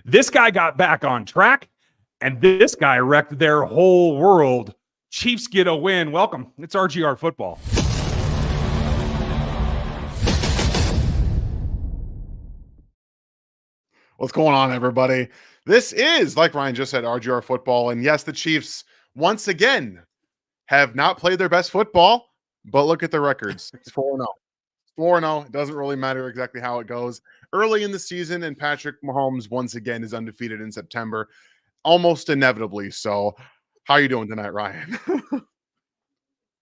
This guy got back on track, and this guy wrecked their whole world. Chiefs get a win. Welcome. It's RGR football. What's going on, everybody? This is, like Ryan just said, RGR football. And yes, the Chiefs, once again, have not played their best football, but look at the records. It's 4-0. 4-0. It doesn't really matter exactly how it goes. Early in the season, and Patrick Mahomes, once again, is undefeated in September, almost inevitably. So, how are you doing tonight, Ryan?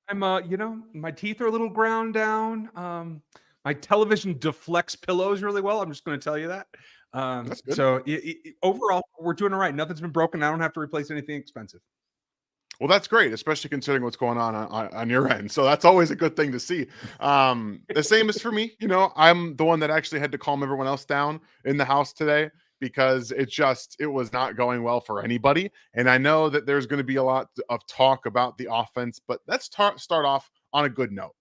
I'm, my teeth are a little ground down. My television deflects pillows really well. I'm just going to tell you that. That's good. So overall, we're doing all right. Nothing's been broken. I don't have to replace anything expensive. Well, that's great, especially considering what's going on your end. So that's always a good thing to see. The same is for me. You know, I'm the one that actually had to calm everyone else down in the house today because it was not going well for anybody. And I know that there's going to be a lot of talk about the offense, but let's start off on a good note.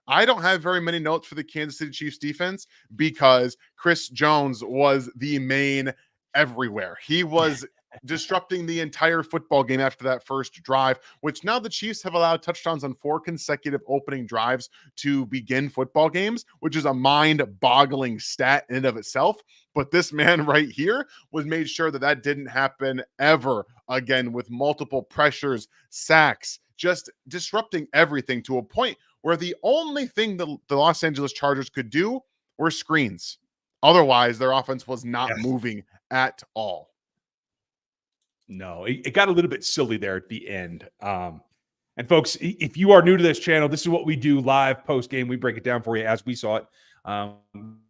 I don't have very many notes for the Kansas City Chiefs defense because Chris Jones was the main everywhere. He was disrupting the entire football game after that first drive, which now the Chiefs have allowed touchdowns on 4 consecutive opening drives to begin football games, which is a mind-boggling stat in and of itself. But this man right here was made sure that that didn't happen ever again, with multiple pressures, sacks, just disrupting everything to a point where the only thing the Los Angeles Chargers could do were screens. Otherwise, their offense was not moving at all. No, it got a little bit silly there at the end. And folks, if you are new to this channel, this is what we do live post-game. We break it down for you as we saw it.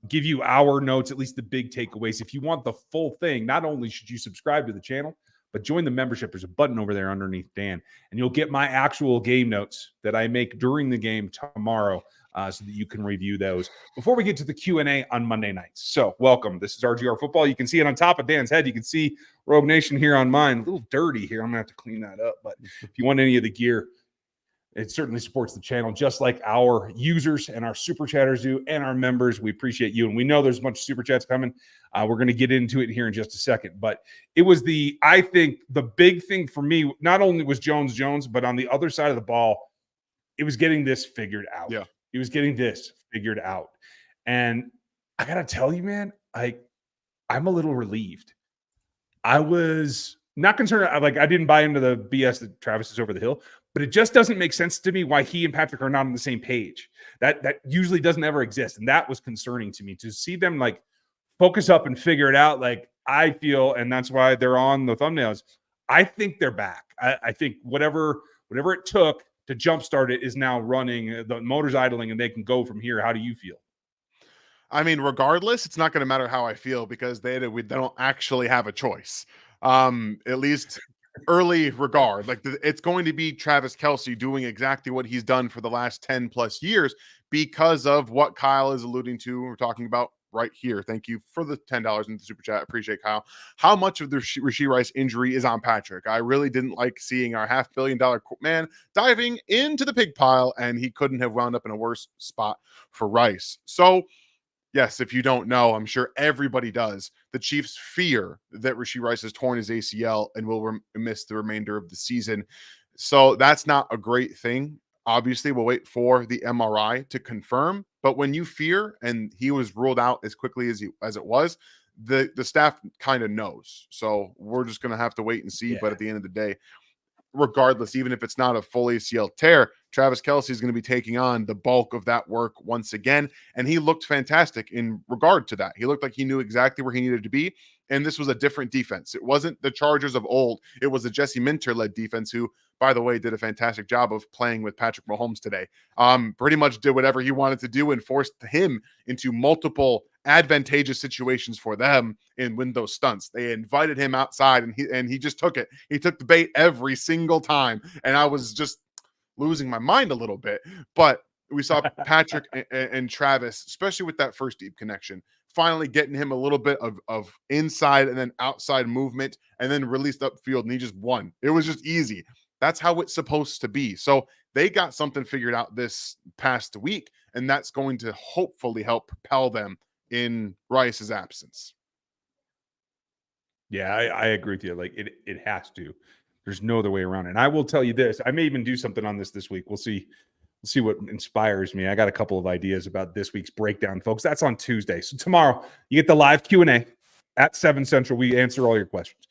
Give you our notes, at least the big takeaways. If you want the full thing, not only should you subscribe to the channel, but join the membership. There's a button over there underneath Dan, and you'll get my actual game notes that I make during the game tomorrow so that you can review those before we get to the Q&A on Monday nights. So welcome. This is RGR Football. You can see it on top of Dan's head. You can see Rogue Nation here on mine. A little dirty here. I'm going to have to clean that up. But if you want any of the gear, it certainly supports the channel, just like our users and our super chatters do, and our members. We appreciate you. And we know there's a bunch of super chats coming. We're going to get into it here in just a second. But it was I think the big thing for me, not only was Jones, but on the other side of the ball, it was getting this figured out. Yeah. He was getting this figured out. And I got to tell you, man, I'm a little relieved. I was not concerned. I didn't buy into the BS that Travis is over the hill, but it just doesn't make sense to me why he and Patrick are not on the same page. That usually doesn't ever exist. And that was concerning to me to see them focus up and figure it out. I feel, and that's why they're on the thumbnails. I think they're back. I think whatever it took to jumpstart it is now running. The motor's idling and they can go from here. How do you feel? I mean, regardless, it's not going to matter how I feel because they don't actually have a choice. At least early regard. It's going to be Travis Kelce doing exactly what he's done for the last 10 plus years because of what Kyle is alluding to. We're talking about right here. Thank you for the $10 in the super chat. Appreciate Kyle. How much of the Rashee Rice injury is on Patrick? I really didn't like seeing our $500 million man diving into the pig pile, and he couldn't have wound up in a worse spot for Rice. So, yes, if you don't know, I'm sure everybody does. The Chiefs fear that Rashee Rice has torn his ACL and will miss the remainder of the season. So that's not a great thing. Obviously, we'll wait for the MRI to confirm. But when you fear, and he was ruled out as quickly as it was, the staff kind of knows. So we're just going to have to wait and see. Yeah. But at the end of the day, regardless, even if it's not a full ACL tear, Travis Kelce is going to be taking on the bulk of that work once again. And he looked fantastic in regard to that. He looked like he knew exactly where he needed to be. And this was a different defense. It wasn't the Chargers of old. It was a Jesse Minter-led defense who, by the way, did a fantastic job of playing with Patrick Mahomes today. Pretty much did whatever he wanted to do and forced him into multiple advantageous situations for them in window stunts. They invited him outside and he just took it. He took the bait every single time. And I was just losing my mind a little bit. But we saw Patrick and Travis, especially with that first deep connection, finally getting him a little bit of inside and then outside movement and then released upfield, and he just won. It was just easy. That's how it's supposed to be. So they got something figured out this past week, and that's going to hopefully help propel them in Rice's absence. Yeah, I agree with you. Like it has to. There's no other way around it. And I will tell you this. I may even do something on this week. We'll see. We'll see what inspires me. I got a couple of ideas about this week's breakdown, folks. That's on Tuesday. So tomorrow you get the live Q&A at 7 Central. We answer all your questions.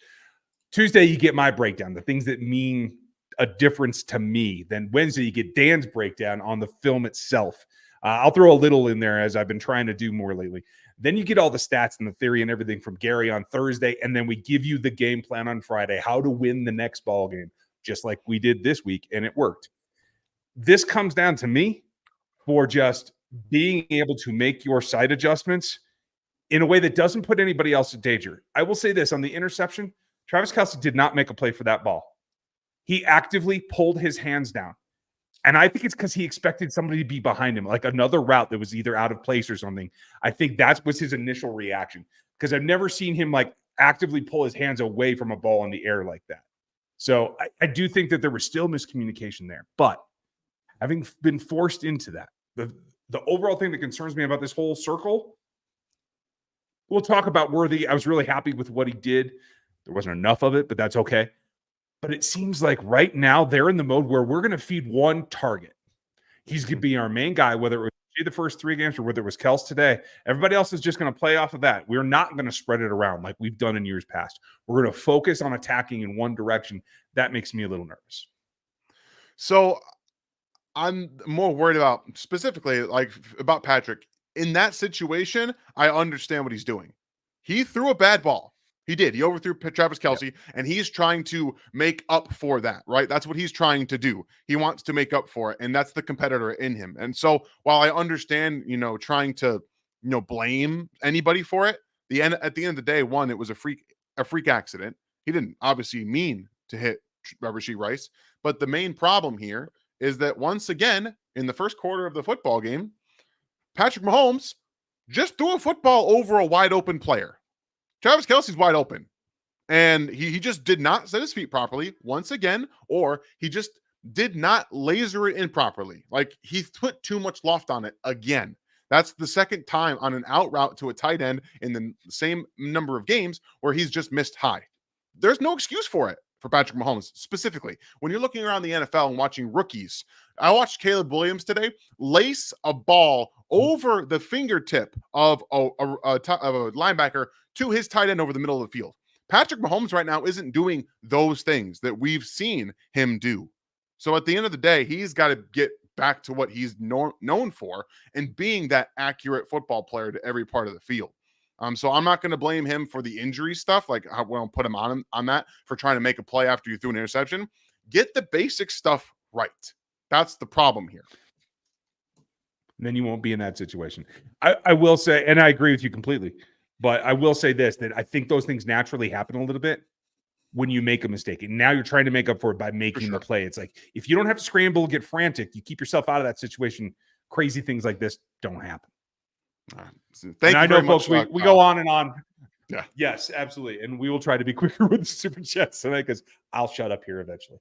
Tuesday you get my breakdown, the things that mean a difference to me. Then Wednesday you get Dan's breakdown on the film itself. I'll throw a little in there as I've been trying to do more lately. Then you get all the stats and the theory and everything from Gary on Thursday, and then we give you the game plan on Friday, how to win the next ball game, just like we did this week, and it worked. This comes down to me for just being able to make your side adjustments in a way that doesn't put anybody else in danger. I will say this on the interception, Travis Kelce did not make a play for that ball. He actively pulled his hands down. And I think it's because he expected somebody to be behind him, like another route that was either out of place or something. I think that was his initial reaction, because I've never seen him like actively pull his hands away from a ball in the air like that. So I do think that there was still miscommunication there. But having been forced into that, the overall thing that concerns me about this whole circle, we'll talk about Worthy. I was really happy with what he did. There wasn't enough of it, but that's okay. But it seems like right now they're in the mode where we're going to feed one target. He's going to be our main guy, whether it was the first 3 games or whether it was Kelce today. Everybody else is just going to play off of that. We're not going to spread it around like we've done in years past. We're going to focus on attacking in one direction. That makes me a little nervous. So I'm more worried about specifically like about Patrick. In that situation, I understand what he's doing. He threw a bad ball. He did. He overthrew Travis Kelce, and he's trying to make up for that, right? That's what he's trying to do. He wants to make up for it, and that's the competitor in him. And so while I understand, trying to, blame anybody for it, at the end of the day, one, it was a freak accident. He didn't obviously mean to hit Rashee Rice, but the main problem here is that once again, in the first quarter of the football game, Patrick Mahomes just threw a football over a wide open player. Travis Kelce's wide open, and he just did not set his feet properly once again, or he just did not laser it in properly. Like, he put too much loft on it again. That's the second time on an out route to a tight end in the same number of games where he's just missed high. There's no excuse for it for Patrick Mahomes specifically. When you're looking around the NFL and watching rookies, I watched Caleb Williams today lace a ball over the fingertip of a linebacker to his tight end over the middle of the field. Patrick Mahomes right now isn't doing those things that we've seen him do. So at the end of the day, he's got to get back to what he's known for, and being that accurate football player to every part of the field. So I'm not going to blame him for the injury stuff. Like, I won't put him on that for trying to make a play after you threw an interception. Get the basic stuff right. That's the problem here. Then you won't be in that situation. I will say, and I agree with you completely, but I will say this, that I think those things naturally happen a little bit when you make a mistake. And now you're trying to make up for it by making the play. It's like, if you don't have to scramble, get frantic, you keep yourself out of that situation. Crazy things like this don't happen. Thank you. I know, folks, we go on and on. Yeah. Yes, absolutely. And we will try to be quicker with the super chats tonight, because I'll shut up here eventually.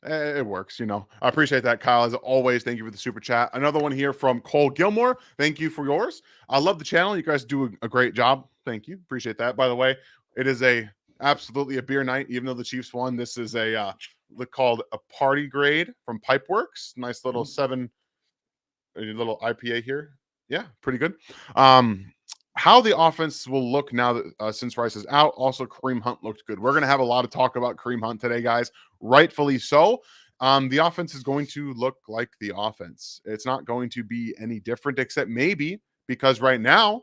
It works, I appreciate that, Kyle. As always, thank you for the super chat. Another one here from Cole Gilmore. Thank you for yours. I love the channel. You guys do a great job. Thank you. Appreciate that. By the way, it is absolutely a beer night, even though the Chiefs won. This is called a party grade from Pipeworks. Nice little little IPA here. Yeah, pretty good. How the offense will look now that since Rice is out. Also, Kareem Hunt looked good. We're going to have a lot of talk about Kareem Hunt today, guys. Rightfully so. The offense is going to look like the offense. It's not going to be any different, except maybe because right now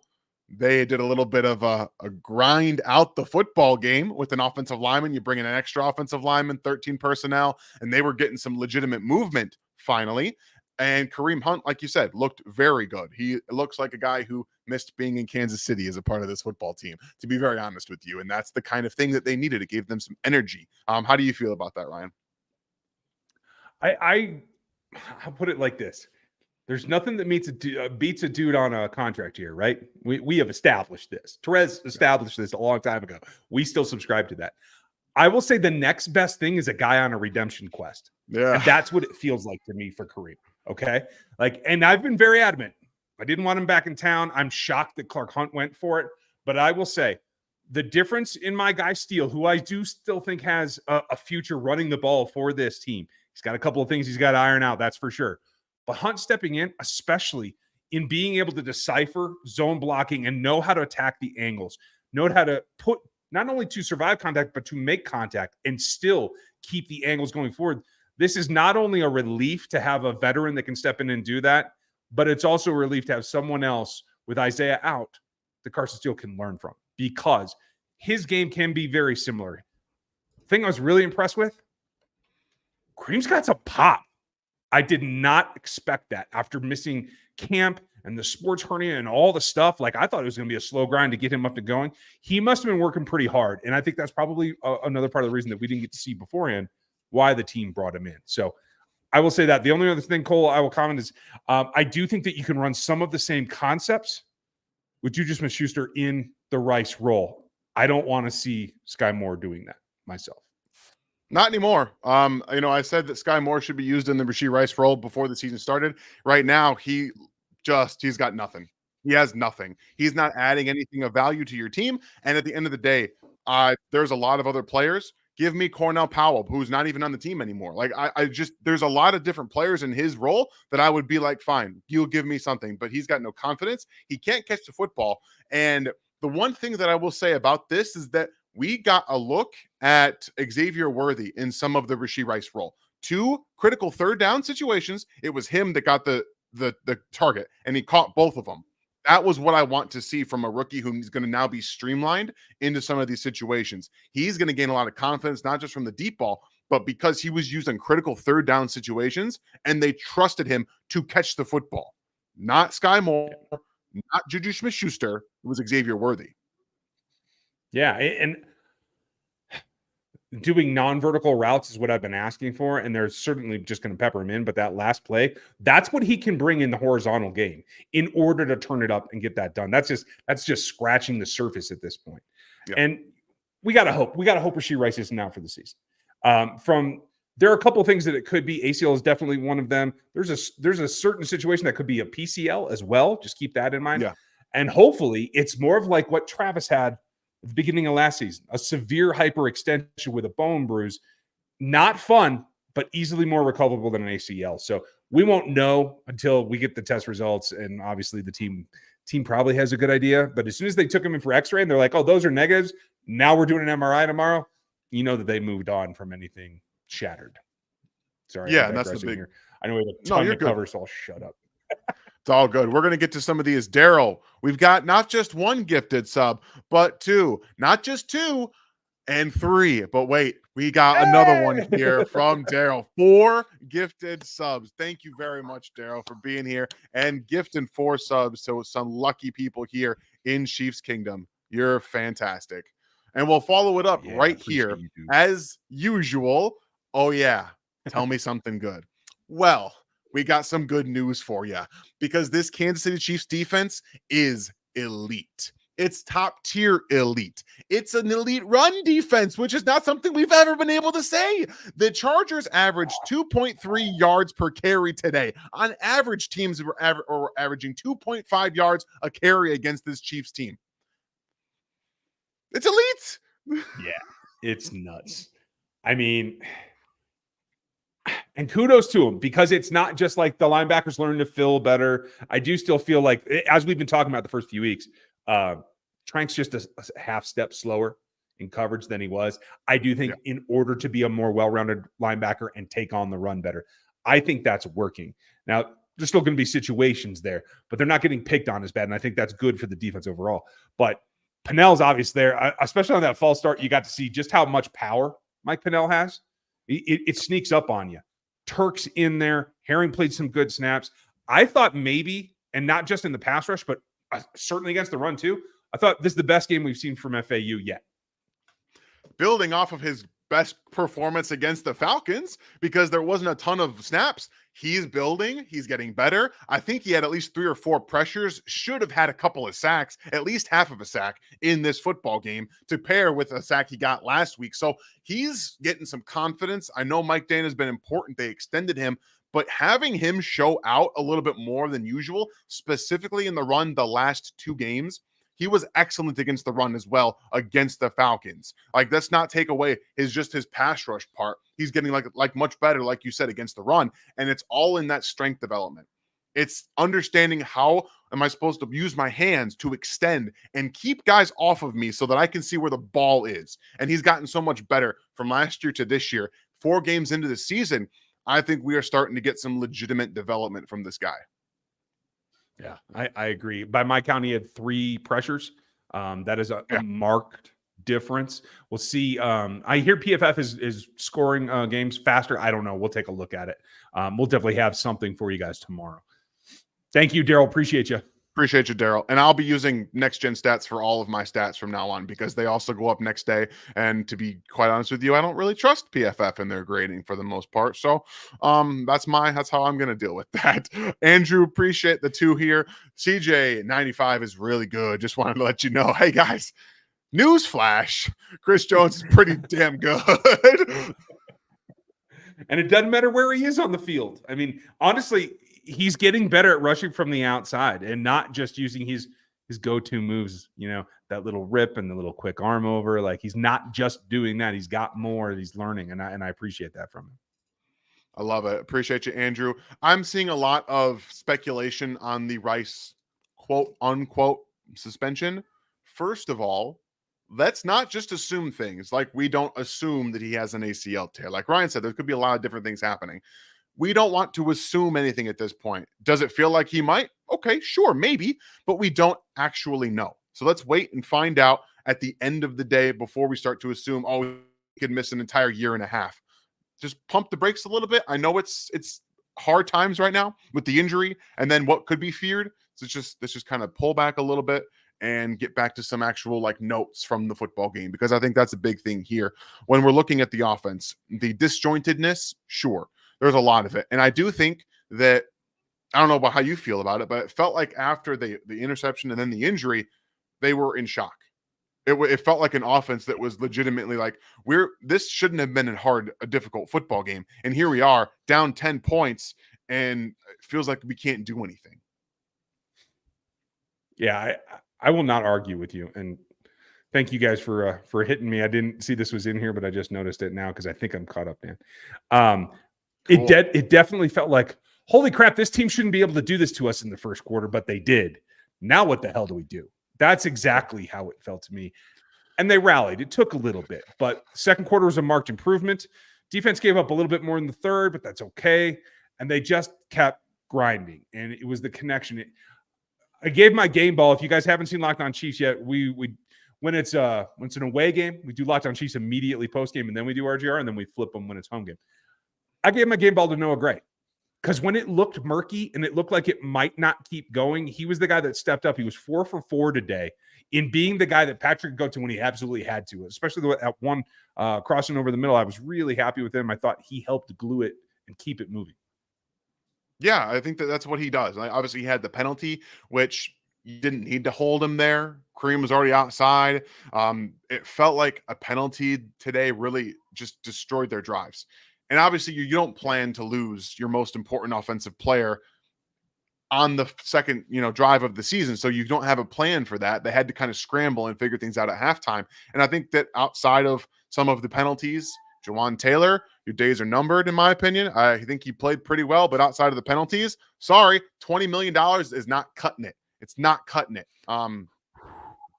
they did a little bit of a grind out the football game with an offensive lineman. You bring in an extra offensive lineman, 13 personnel, and they were getting some legitimate movement finally. And Kareem Hunt, like you said, looked very good. He looks like a guy who missed being in Kansas City as a part of this football team, to be very honest with you. And that's the kind of thing that they needed. It gave them some energy. How do you feel about that, Ryan? I'll put it like this. There's nothing that beats a dude on a contract here, right? We have established this. Terez established this a long time ago. We still subscribe to that. I will say the next best thing is a guy on a redemption quest. Yeah. And that's what it feels like to me for Kareem. Okay. And I've been very adamant. I didn't want him back in town. I'm shocked that Clark Hunt went for it. But I will say, The difference in my guy Steele, who I do still think has a future running the ball for this team. He's got a couple of things he's got to iron out, that's for sure. But Hunt stepping in, especially in being able to decipher zone blocking and know how to attack the angles, know how to put not only to survive contact, but to make contact and still keep the angles going forward. This is not only a relief to have a veteran that can step in and do that, but it's also a relief to have someone else with Isaiah out that Carson Steele can learn from, because his game can be very similar. The thing I was really impressed with, Kareem's got some pop. I did not expect that after missing camp and the sports hernia and all the stuff. Like, I thought it was going to be a slow grind to get him up and going. He must have been working pretty hard. And I think that's probably another part of the reason that we didn't get to see beforehand why the team brought him in. So I will say that. The only other thing, Cole, I will comment is I do think that you can run some of the same concepts with Juju Smith-Schuster in the Rice role. I don't want to see Sky Moore doing that myself. Not anymore. I said that Sky Moore should be used in the Rashee Rice role before the season started. Right now, he's got nothing. He has nothing. He's not adding anything of value to your team. And at the end of the day, there's a lot of other players. Give me Cornell Powell, who's not even on the team anymore. Like, there's a lot of different players in his role that I would be like, fine, you'll give me something, but he's got no confidence. He can't catch the football. And the one thing that I will say about this is that we got a look at Xavier Worthy in some of the Rashee Rice role. 2 critical third down situations. It was him that got the target, and he caught both of them. That was what I want to see from a rookie who's going to now be streamlined into some of these situations. He's going to gain a lot of confidence, not just from the deep ball, but because he was used in critical third down situations, and they trusted him to catch the football. Not Sky Moore, not Juju Smith-Schuster. It was Xavier Worthy. Yeah, and doing non-vertical routes is what I've been asking for, and they're certainly just going to pepper him in. But that last play, that's what he can bring in the horizontal game in order to turn it up and get that done. That's just scratching the surface at this point. Yeah. And we got to hope Rashee Rice isn't out for the season. There are a couple of things that it could be. ACL is definitely one of them. There's a certain situation that could be a PCL as well. Just keep that in mind. Yeah. And hopefully it's more of like what Travis had at the beginning of last season, a severe hyperextension with a bone bruise. Not fun, but easily more recoverable than an ACL. So we won't know until we get the test results. And obviously the team probably has a good idea. But as soon as they took him in for x-ray and they're like, oh, those are negatives, now we're doing an MRI tomorrow, you know that they moved on from anything shattered. Sorry. Yeah, and that's the big here. I know we have a ton to cover, so I'll shut up. It's all good. We're going to get to some of these. Daryl, we've got not just 1 gifted sub, but 2. Not just 2 and 3. But wait, we got another one here from Daryl. 4 gifted subs. Thank you very much, Daryl, for being here and gifting 4 subs to some lucky people here in Chiefs Kingdom. You're fantastic. And we'll follow it up right here as usual. Oh, yeah. Tell me something good. Well, we got some good news for you, because this Kansas City Chiefs defense is elite. It's top tier elite. It's an elite run defense, which is not something we've ever been able to say. The Chargers averaged 2.3 yards per carry today. On average, teams were averaging 2.5 yards a carry against this Chiefs team. It's elite. Yeah, it's nuts. I mean, and kudos to him, because it's not just like the linebackers learning to fill better. I do still feel like, as we've been talking about the first few weeks, Trank's just a half step slower in coverage than he was. I do think in order to be a more well-rounded linebacker and take on the run better, I think that's working. Now, there's still going to be situations there, but they're not getting picked on as bad, and I think that's good for the defense overall. But Pennell's obvious there, especially on that false start. You got to see just how much power Mike Pennell has. It sneaks up on you. Turk's in there. Herring played some good snaps. I thought maybe, and not just in the pass rush, but certainly against the run too, I thought this is the best game we've seen from FAU yet. Building off of his best performance against the Falcons, because there wasn't a ton of snaps. He's building. He's getting better. I think he had at least 3 or 4 pressures, should have had a couple of sacks, at least half of a sack in this football game to pair with a sack he got last week. So he's getting some confidence. I know Mike Dana has been important. They extended him, but having him show out a little bit more than usual, specifically in the run the last 2 games, he was excellent against the run as well against the Falcons. Like, let's not take away his pass rush part. He's getting like much better, like you said, against the run. And it's all in that strength development. It's understanding how am I supposed to use my hands to extend and keep guys off of me so that I can see where the ball is. And he's gotten so much better from last year to this year. 4 games into the season, I think we are starting to get some legitimate development from this guy. Yeah, I agree. By my count, he had 3 pressures. That is a marked difference. We'll see. I hear PFF is scoring games faster. I don't know. We'll take a look at it. We'll definitely have something for you guys tomorrow. Thank you, Daryl. Appreciate you. Appreciate you, Daryl. And I'll be using next gen stats for all of my stats from now on because they also go up next day. And to be quite honest with you, I don't really trust PFF in their grading for the most part. So that's how I'm going to deal with that. Andrew, appreciate the 2 here. CJ 95 is really good. Just wanted to let you know, hey guys, newsflash, Chris Jones is pretty damn good. And it doesn't matter where he is on the field. I mean, honestly, he's getting better at rushing from the outside and not just using his go-to moves, that little rip and the little quick arm over. Like, he's not just doing that. He's got more. He's learning, and I appreciate that from him. I love it. Appreciate you, Andrew. I'm seeing a lot of speculation on the Rice quote unquote suspension. First of all, let's not just assume things. Like, we don't assume that he has an ACL tear. Like Ryan said, there could be a lot of different things happening. We don't want to assume anything at this point. Does it feel like he might? Okay, sure, maybe, but we don't actually know. So let's wait and find out at the end of the day before we start to assume, oh, he could miss an entire year and a half. Just pump the brakes a little bit. I know it's hard times right now with the injury and then what could be feared. So let's just kind of pull back a little bit and get back to some actual notes from the football game, because I think that's a big thing here. When we're looking at the offense, the disjointedness, sure, there's a lot of it. And I do think that, I don't know about how you feel about it, but it felt like after the interception and then the injury, they were in shock. It felt like an offense that was legitimately like, this shouldn't have been a difficult football game. And here we are down 10 points and it feels like we can't do anything. Yeah, I will not argue with you. And thank you guys for hitting me. I didn't see this was in here, but I just noticed it now because I think I'm caught up, man. Cool. It definitely felt like, holy crap, this team shouldn't be able to do this to us in the first quarter, but they did. Now what the hell do we do? That's exactly how it felt to me. And they rallied. It took a little bit, but second quarter was a marked improvement. Defense gave up a little bit more in the third, but that's okay. And they just kept grinding. And it was the connection. I gave my game ball. If you guys haven't seen Locked On Chiefs yet, when it's an away game, we do Locked On Chiefs immediately post game, and then we do RGR, and then we flip them when it's home game. I gave my game ball to Noah Gray because when it looked murky and it looked like it might not keep going, he was the guy that stepped up. He was 4 for 4 today in being the guy that Patrick could go to when he absolutely had to, especially at one crossing over the middle. I was really happy with him. I thought he helped glue it and keep it moving. Yeah, I think that's what he does. Obviously, he had the penalty, which you didn't need to hold him there. Kareem was already outside. It felt like a penalty today really just destroyed their drives. And obviously, you don't plan to lose your most important offensive player on the second, drive of the season. So you don't have a plan for that. They had to kind of scramble and figure things out at halftime. And I think that outside of some of the penalties, Jawan Taylor, your days are numbered, in my opinion. I think he played pretty well, but outside of the penalties, sorry, $20 million is not cutting it. It's not cutting it. I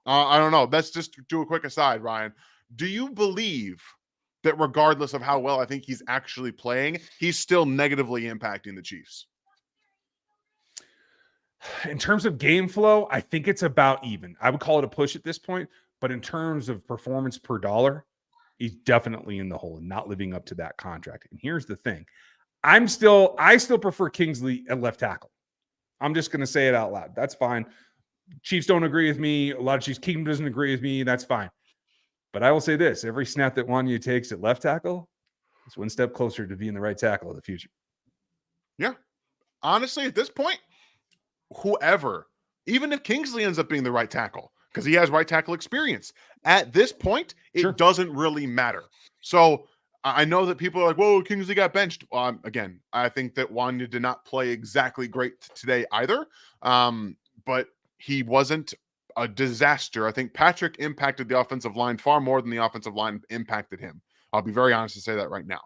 don't know. Let's just do a quick aside, Ryan. Do you believe that regardless of how well I think he's actually playing, he's still negatively impacting the Chiefs? In terms of game flow, I think it's about even. I would call it a push at this point, but in terms of performance per dollar, he's definitely in the hole and not living up to that contract. And here's the thing. I still prefer Kingsley at left tackle. I'm just going to say it out loud. That's fine. Chiefs don't agree with me. A lot of Chiefs Kingdom doesn't agree with me. That's fine. But I will say this. Every snap that Wanya takes at left tackle is one step closer to being the right tackle of the future. Yeah. Honestly, at this point, whoever, even if Kingsley ends up being the right tackle, because he has right tackle experience, at this point, it doesn't really matter. So I know that people are like, whoa, Kingsley got benched. Again, I think that Wanya did not play exactly great today either. But he wasn't a disaster. I think Patrick impacted the offensive line far more than the offensive line impacted him. I'll be very honest to say that right now.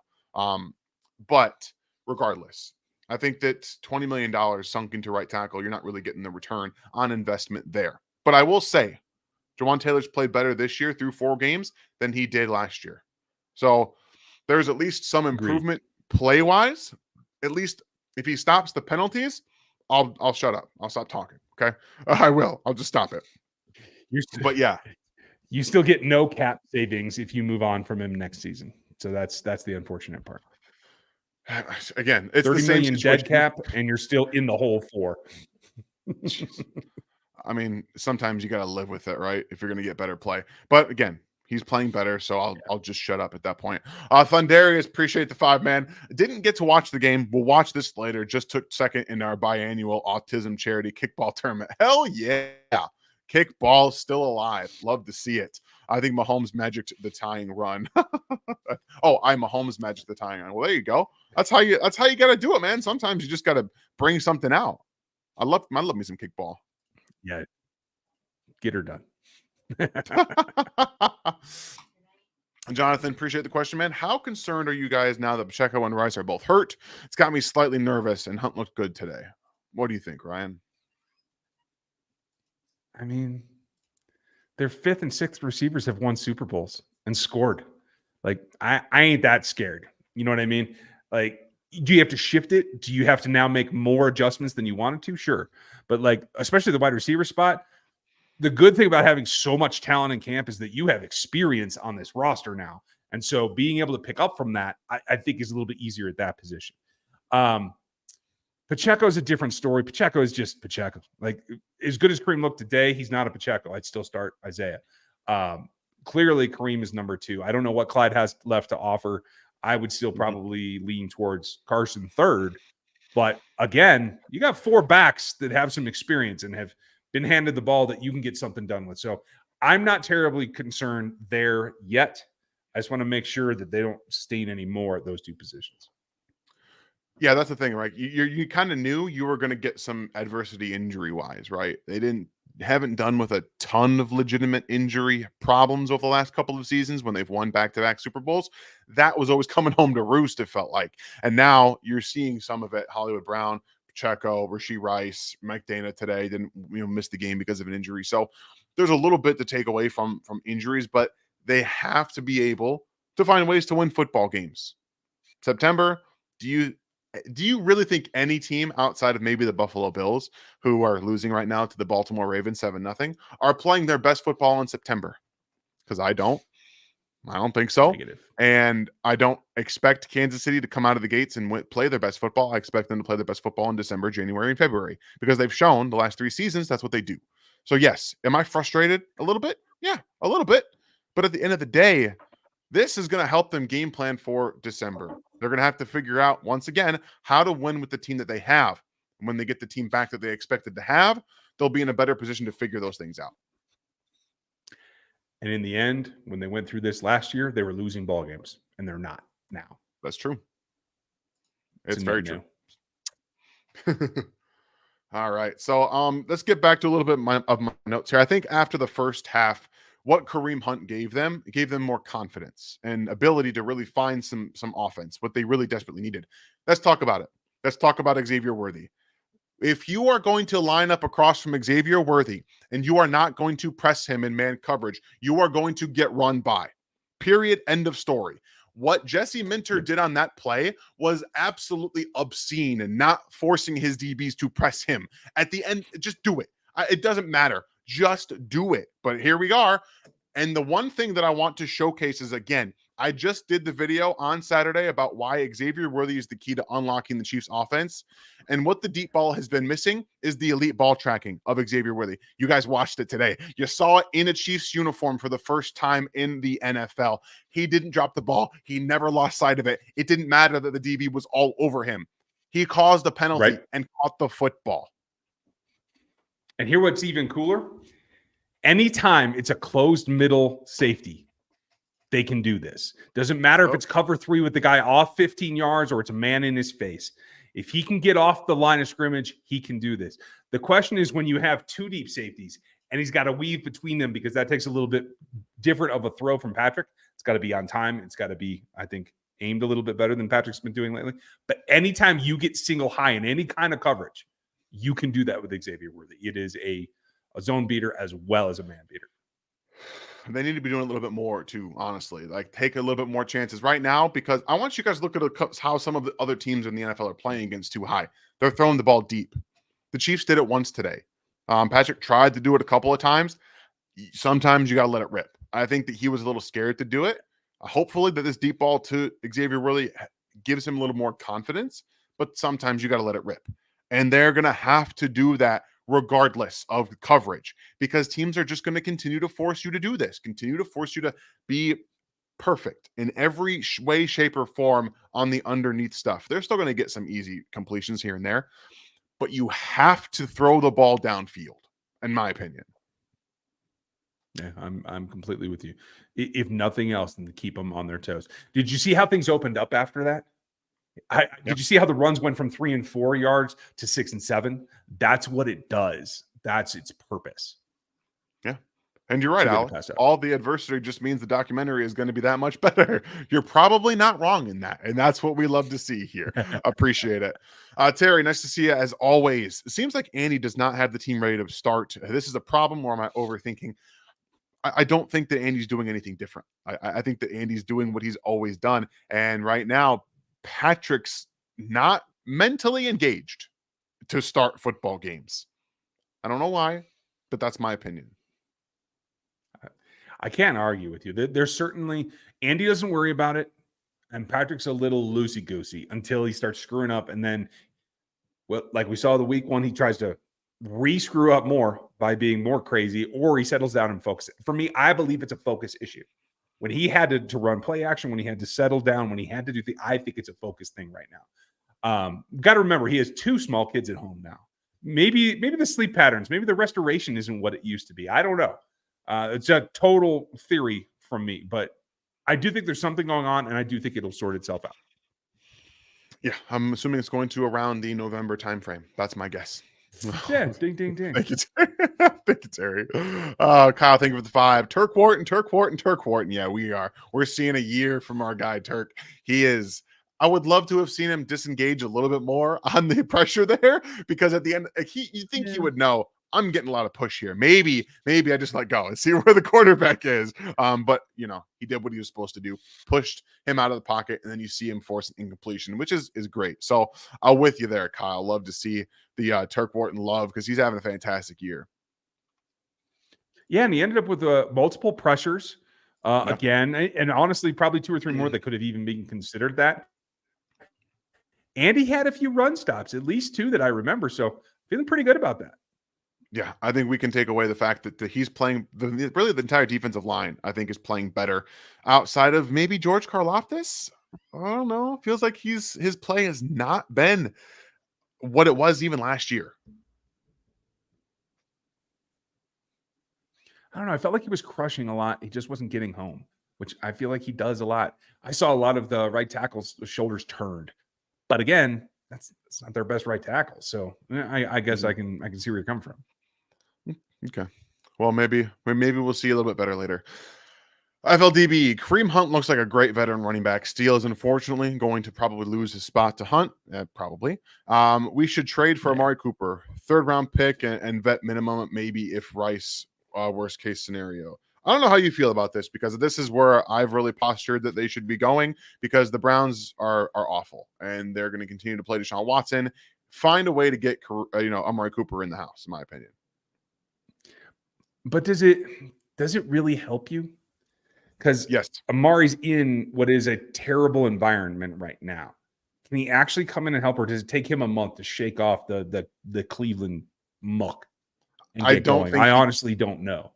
But regardless, I think that $20 million sunk into right tackle, you're not really getting the return on investment there. But I will say, Jawan Taylor's played better this year through 4 games than he did last year. So there's at least some improvement play-wise. At least if he stops the penalties, I'll shut up. I'll stop talking. Okay. I will. I'll just stop it. But yeah. You still get no cap savings if you move on from him next season. So that's the unfortunate part. Again, it's 30 the same million dead cap, and you're still in the hole 4. I mean, sometimes you got to live with it, right? If you're going to get better play. But again, he's playing better, so I'll just shut up at that point. Thundarius, appreciate the 5, man. Didn't get to watch the game. We'll watch this later. Just took second in our biannual autism charity kickball tournament. Hell yeah. Kickball still alive. Love to see it. I think Mahomes magicked the tying run. Mahomes magicked the tying run. Well, there you go. That's how you got to do it, man. Sometimes you just got to bring something out. I love me some kickball. Yeah. Get her done. Jonathan, appreciate the question, man. How concerned are you guys now that Pacheco and Rice are both hurt? It's got me slightly nervous, and Hunt looked good today. What do you think, Ryan? I mean, their 5th and 6th receivers have won Super Bowls and scored. Like, I ain't that scared. You know what I mean? Like, do you have to shift it? Do you have to now make more adjustments than you wanted to? Sure. But like, especially the wide receiver spot, the good thing about having so much talent in camp is that you have experience on this roster now. And so being able to pick up from that, I think is a little bit easier at that position. Pacheco is a different story. Pacheco is just Pacheco. Like, as good as Kareem looked today, he's not a Pacheco. I'd still start Isaiah. Clearly, Kareem is number 2. I don't know what Clyde has left to offer. I would still probably lean towards Carson 3rd. But again, you got 4 backs that have some experience and have been handed the ball that you can get something done with. So I'm not terribly concerned there yet. I just want to make sure that they don't stain any more at those 2 positions. Yeah, that's the thing, right? You kind of knew you were going to get some adversity injury-wise, right? They haven't done with a ton of legitimate injury problems over the last couple of seasons when they've won back-to-back Super Bowls. That was always coming home to roost, it felt like. And now you're seeing some of it. Hollywood Brown, Pacheco, Rashee Rice, Mike Dana today didn't miss the game because of an injury. So there's a little bit to take away from injuries, but they have to be able to find ways to win football games. September, do you really think any team outside of maybe the Buffalo Bills, who are losing right now to the Baltimore Ravens 7-0, are playing their best football in September? Because I don't think so. Negative. And I don't expect Kansas City to come out of the gates and play their best football. I expect them to play their best football in December, January, and February, because they've shown the last 3 seasons that's what they do. So yes, am I frustrated a little bit? Yeah, a little bit. But at the end of the day, this is going to help them game plan for December. They're going to have to figure out, once again, how to win with the team that they have. And when they get the team back that they expected to have, they'll be in a better position to figure those things out. And in the end, when they went through this last year, they were losing ball games, and they're not now. That's true. It's very true. All right. So let's get back to a little bit of my notes here. I think after the first half, what Kareem Hunt gave them more confidence and ability to really find some offense, what they really desperately needed. Let's talk about it. Let's talk about Xavier Worthy. If you are going to line up across from Xavier Worthy and you are not going to press him in man coverage, you are going to get run by. Period. End of story. What Jesse Minter did on that play was absolutely obscene, and not forcing his DBs to press him. At the end, just do it. It doesn't matter. Just do it. But here we are. And the one thing that I want to showcase is, again, I just did the video on Saturday about why Xavier Worthy is the key to unlocking the Chiefs offense. And what the deep ball has been missing is the elite ball tracking of Xavier Worthy. You guys watched it today. You saw it in a Chiefs uniform for the first time in the NFL. He didn't drop the ball. He never lost sight of it. It didn't matter that the DB was all over him. He caused a penalty and caught the football. And here what's even cooler. Anytime it's a closed middle safety, they can do this. Doesn't matter if it's cover 3 with the guy off 15 yards or it's a man in his face. If he can get off the line of scrimmage, he can do this. The question is, when you have 2 deep safeties and he's got to weave between them because that takes a little bit different of a throw from Patrick. It's got to be on time. It's got to be, I think, aimed a little bit better than Patrick's been doing lately. But anytime you get single high in any kind of coverage, you can do that with Xavier Worthy. It is a zone beater as well as a man beater. They need to be doing a little bit more too, honestly. Like, take a little bit more chances right now, because I want you guys to look at how some of the other teams in the NFL are playing against too high. They're throwing the ball deep. The Chiefs did it once today. Patrick tried to do it a couple of times. Sometimes you got to let it rip. I think that he was a little scared to do it. Hopefully that this deep ball to Xavier really gives him a little more confidence, but sometimes you got to let it rip. And they're going to have to do that regardless of coverage, because teams are just going to continue to force you to do this, continue to force you to be perfect in every way, shape, or form on the underneath stuff. They're still going to get some easy completions here and there, but you have to throw the ball downfield, in my opinion. Yeah, I'm completely with you. If nothing else, than to keep them on their toes. Did you see how things opened up after that? Did you see how the runs went from 3 and 4 yards to 6 and 7? That's what it does. That's its purpose. Yeah. And you're right, Alex. All the adversity just means the documentary is going to be that much better. You're probably not wrong in that. And that's what we love to see here. Appreciate it. Terry, nice to see you as always. It seems like Andy does not have the team ready to start. This is a problem, or am I overthinking? I don't think that Andy's doing anything different. I think that Andy's doing what he's always done. And right now, Patrick's not mentally engaged to start football games. I don't know why, but that's my opinion. I can't argue with you. There's certainly, Andy doesn't worry about it, and Patrick's a little loosey-goosey until he starts screwing up. And then, well, like we saw the week one, he tries to re-screw up more by being more crazy, or he settles down and focuses. For me, I believe it's a focus issue. When he had to run play action, when he had to settle down, when he had to do things, I think it's a focus thing right now. Got to remember, he has 2 small kids at home now. Maybe the sleep patterns, maybe the restoration isn't what it used to be. I don't know. It's a total theory from me, but I do think there's something going on, and I do think it'll sort itself out. Yeah, I'm assuming it's going to around the November timeframe. That's my guess. Yeah, ding, ding, ding. Thank you, Terry. Thank you, Terry. Kyle, thank you for the 5. Turk Wharton. Yeah, we are. We're seeing a year from our guy, Turk. He is. I would love to have seen him disengage a little bit more on the pressure there, because at the end, you think he would know, I'm getting a lot of push here. Maybe I just let go and see where the quarterback is. But he did what he was supposed to do, pushed him out of the pocket, and then you see him force an incompletion, which is great. So I'm with you there, Kyle. Love to see the Turk Wharton love, because he's having a fantastic year. Yeah, and he ended up with multiple pressures again, and honestly, probably 2 or 3 more that could have even been considered that. And he had a few run stops, at least 2 that I remember. So feeling pretty good about that. Yeah, I think we can take away the fact that he's playing, really the entire defensive line, I think, is playing better outside of maybe George Karlaftis. I don't know. Feels like his play has not been what it was even last year. I don't know. I felt like he was crushing a lot. He just wasn't getting home, which I feel like he does a lot. I saw a lot of the right tackles' shoulders turned, but again, that's not their best right tackle. So I guess I can see where you're coming from. Okay. Well, maybe we'll see a little bit better later. FLDB, Kareem Hunt looks like a great veteran running back. Steele is unfortunately going to probably lose his spot to Hunt. Probably. We should trade for Amari Cooper, 3rd round pick and vet minimum, maybe if Rice, worst case scenario. I don't know how you feel about this, because this is where I've really postured that they should be going, because the Browns are awful, and they're going to continue to play Deshaun Watson. Find a way to get Amari Cooper in the house, in my opinion. But does it really help you? Because yes, Amari's in what is a terrible environment right now. Can he actually come in and help, or does it take him a month to shake off the Cleveland muck and get going? I honestly don't know.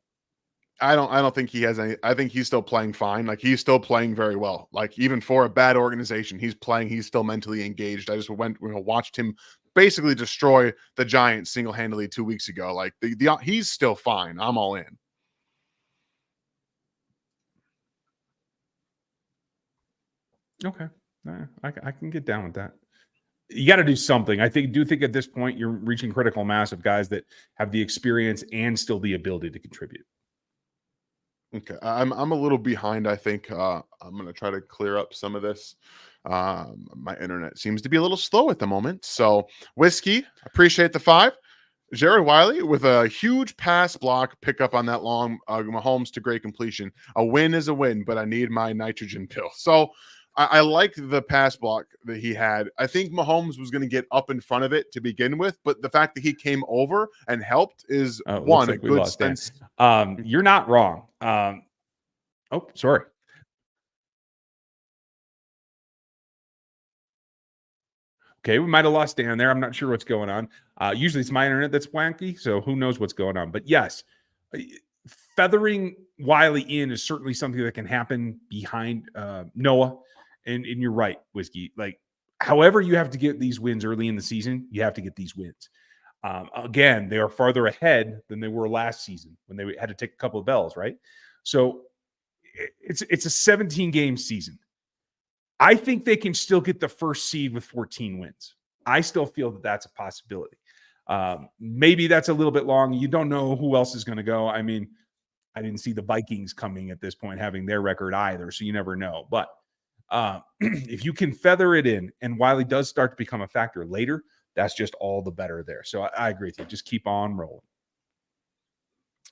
I don't think he has any. I think he's still playing fine. Like, he's still playing very well. Like, even for a bad organization, he's playing. He's still mentally engaged. I just watched him basically destroy the Giants single-handedly 2 weeks ago. Like, he's still fine. I'm all in. Okay, I can get down with that. you got to do something. I do think at this point you're reaching critical mass of guys that have the experience and still the ability to contribute. Okay, I'm a little behind. I think I'm gonna try to clear up some of this. My internet seems to be a little slow at the moment. So whiskey, appreciate the 5. Jared Wiley with a huge pass block pickup on that long Mahomes to great completion. A win is a win, but I need my nitrogen pill. So I like the pass block that he had. I think Mahomes was going to get up in front of it to begin with, but the fact that he came over and helped is Looks a like we good lost Dan. sense. You're not wrong. Oh, sorry. Okay, we might have lost Dan there. I'm not sure what's going on. Usually it's my internet that's wanky, so who knows what's going on. But yes, feathering Wiley in is certainly something that can happen behind Noah. And you're right, Whiskey. Like, however you have to get these wins early in the season, you have to get these wins. Again, they are farther ahead than they were last season when they had to take a couple of bells, right? So it's a 17-game season. I think they can still get the first seed with 14 wins. I still feel that that's a possibility. Maybe that's a little bit long. You don't know who else is going to go. I mean, I didn't see the Vikings coming at this point, having their record either, so you never know. But if you can feather it in and Wiley does start to become a factor later, that's just all the better there. So I agree with you. Just keep on rolling.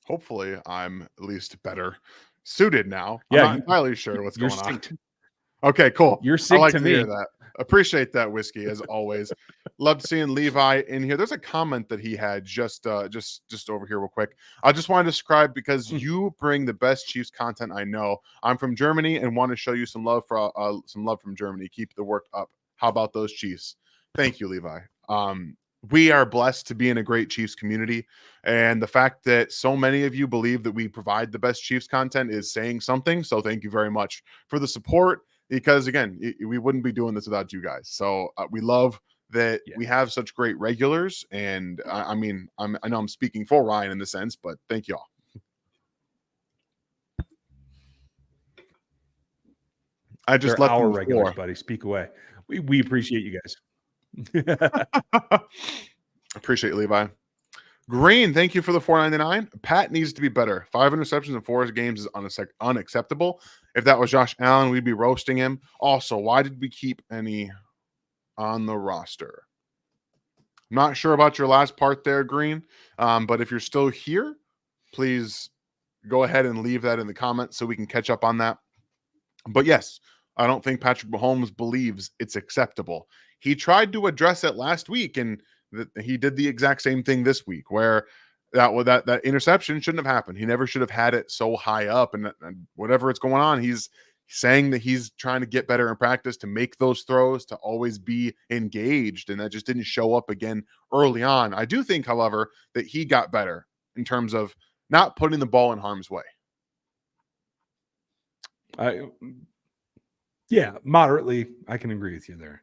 Hopefully, I'm at least better suited now. Yeah, I'm not entirely sure what's going synced. on. Okay, cool. You're I synced like to to me. hear that. Appreciate that, Whiskey, as always. Loved seeing Levi in here. There's a comment that he had just over here real quick. I just wanted to describe because you bring the best Chiefs content I know. I'm from Germany and want to show you some love from Germany. Keep the work up. How about those Chiefs? Thank you, Levi. We are blessed to be in a great Chiefs community. And the fact that so many of you believe that we provide the best Chiefs content is saying something. So thank you very much for the support. Because again, we wouldn't be doing this without you guys. So we love that we have such great regulars. And I mean, I know I'm speaking for Ryan in the sense, but thank you all. I just They're let our them regulars, buddy. Speak away. We appreciate you guys. Appreciate you, Levi. Green, thank you for the $4.99. Pat needs to be better. 5 interceptions in 4 games is unacceptable. If that was Josh Allen, we'd be roasting him. Also, why did we keep any on the roster? I'm not sure about your last part there, Green, but if you're still here, please go ahead and leave that in the comments so we can catch up on that. But yes, I don't think Patrick Mahomes believes it's acceptable. He tried to address it last week, and he did the exact same thing this week, where that interception shouldn't have happened. He never should have had it so high up, and whatever it's going on, he's saying that he's trying to get better in practice to make those throws, to always be engaged, and that just didn't show up again early on. I do think, however, that he got better in terms of not putting the ball in harm's way. Yeah, moderately, I can agree with you there.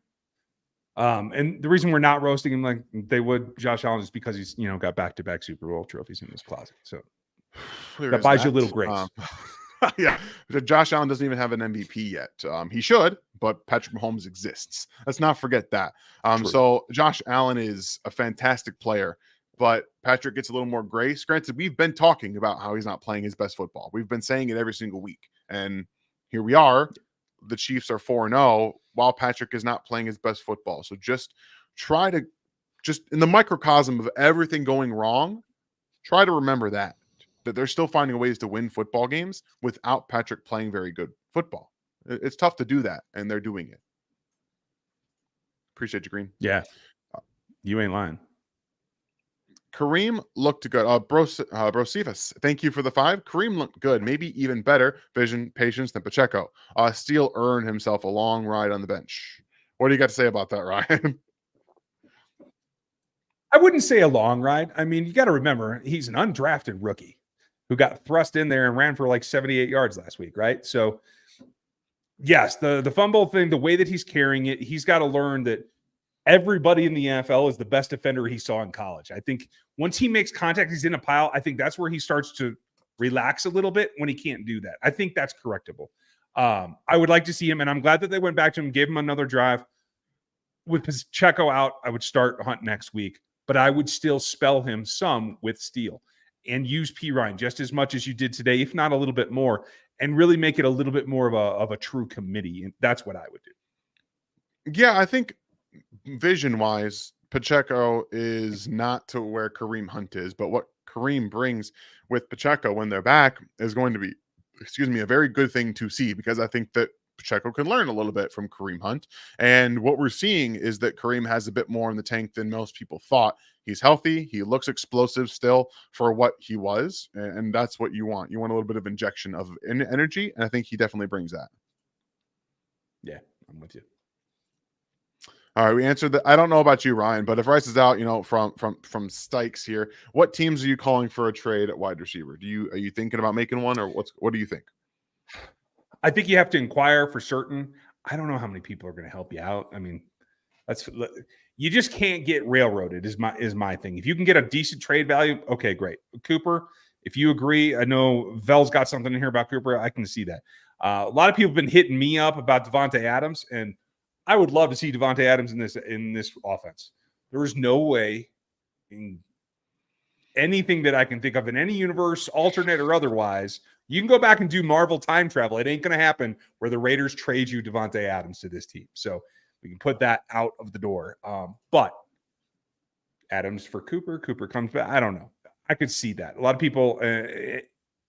And the reason we're not roasting him like they would Josh Allen is because he's got back-to-back Super Bowl trophies in his closet. So that buys you a little grace. Yeah, Josh Allen doesn't even have an MVP yet. He should, but Patrick Mahomes exists. Let's not forget that. So Josh Allen is a fantastic player, but Patrick gets a little more grace. Granted, we've been talking about how he's not playing his best football. We've been saying it every single week, and here we are. The Chiefs are 4-0 while Patrick is not playing his best football. So just try to, just in the microcosm of everything going wrong, try to remember that they're still finding ways to win football games without Patrick playing very good football. It's tough to do that, and they're doing it. Appreciate you, Green. Yeah, you ain't lying. Kareem looked good. Brosifus, thank you for the 5. Kareem looked good, maybe even better vision, patience than Pacheco. Steele earned himself a long ride on the bench. What do you got to say about that, Ryan? I wouldn't say a long ride. I mean, you got to remember, he's an undrafted rookie who got thrust in there and ran for like 78 yards last week, right? So, yes, the fumble thing, the way that he's carrying it, he's got to learn that everybody in the NFL is the best defender he saw in college. I think once he makes contact, he's in a pile. I think that's where he starts to relax a little bit when he can't do that. I think that's correctable. I would like to see him, and I'm glad that they went back to him, gave him another drive. with Pacheco out, I would start Hunt next week, but I would still spell him some with Steele and use P. Ryan just as much as you did today, if not a little bit more, and really make it a little bit more of a true committee. And that's what I would do. Yeah, I think vision wise, Pacheco is not to where Kareem Hunt is, but what Kareem brings with Pacheco when they're back is going to be, a very good thing to see, because I think that Pacheco can learn a little bit from Kareem Hunt. And what we're seeing is that Kareem has a bit more in the tank than most people thought. He's healthy. He looks explosive still for what he was. And that's what you want. You want a little bit of injection of energy. And I think he definitely brings that. Yeah, I'm with you. All right, we answered that. I don't know about you, Ryan, but if Rice is out, from Stikes here, what teams are you calling for a trade at wide receiver? Are you thinking about making one, or what do you think? I think you have to inquire for certain. I don't know how many people are going to help you out. I mean, you just can't get railroaded is my thing. If you can get a decent trade value, okay, great. Cooper, if you agree, I know Vel's got something in here about Cooper. I can see that. A lot of people have been hitting me up about Devontae Adams, and I would love to see Devontae Adams in this offense. There is no way in anything that I can think of in any universe, alternate or otherwise. You can go back and do Marvel time travel. It ain't going to happen where the Raiders trade you Devontae Adams to this team. So we can put that out of the door. But Adams for Cooper comes back. I don't know. I could see that. A lot of people,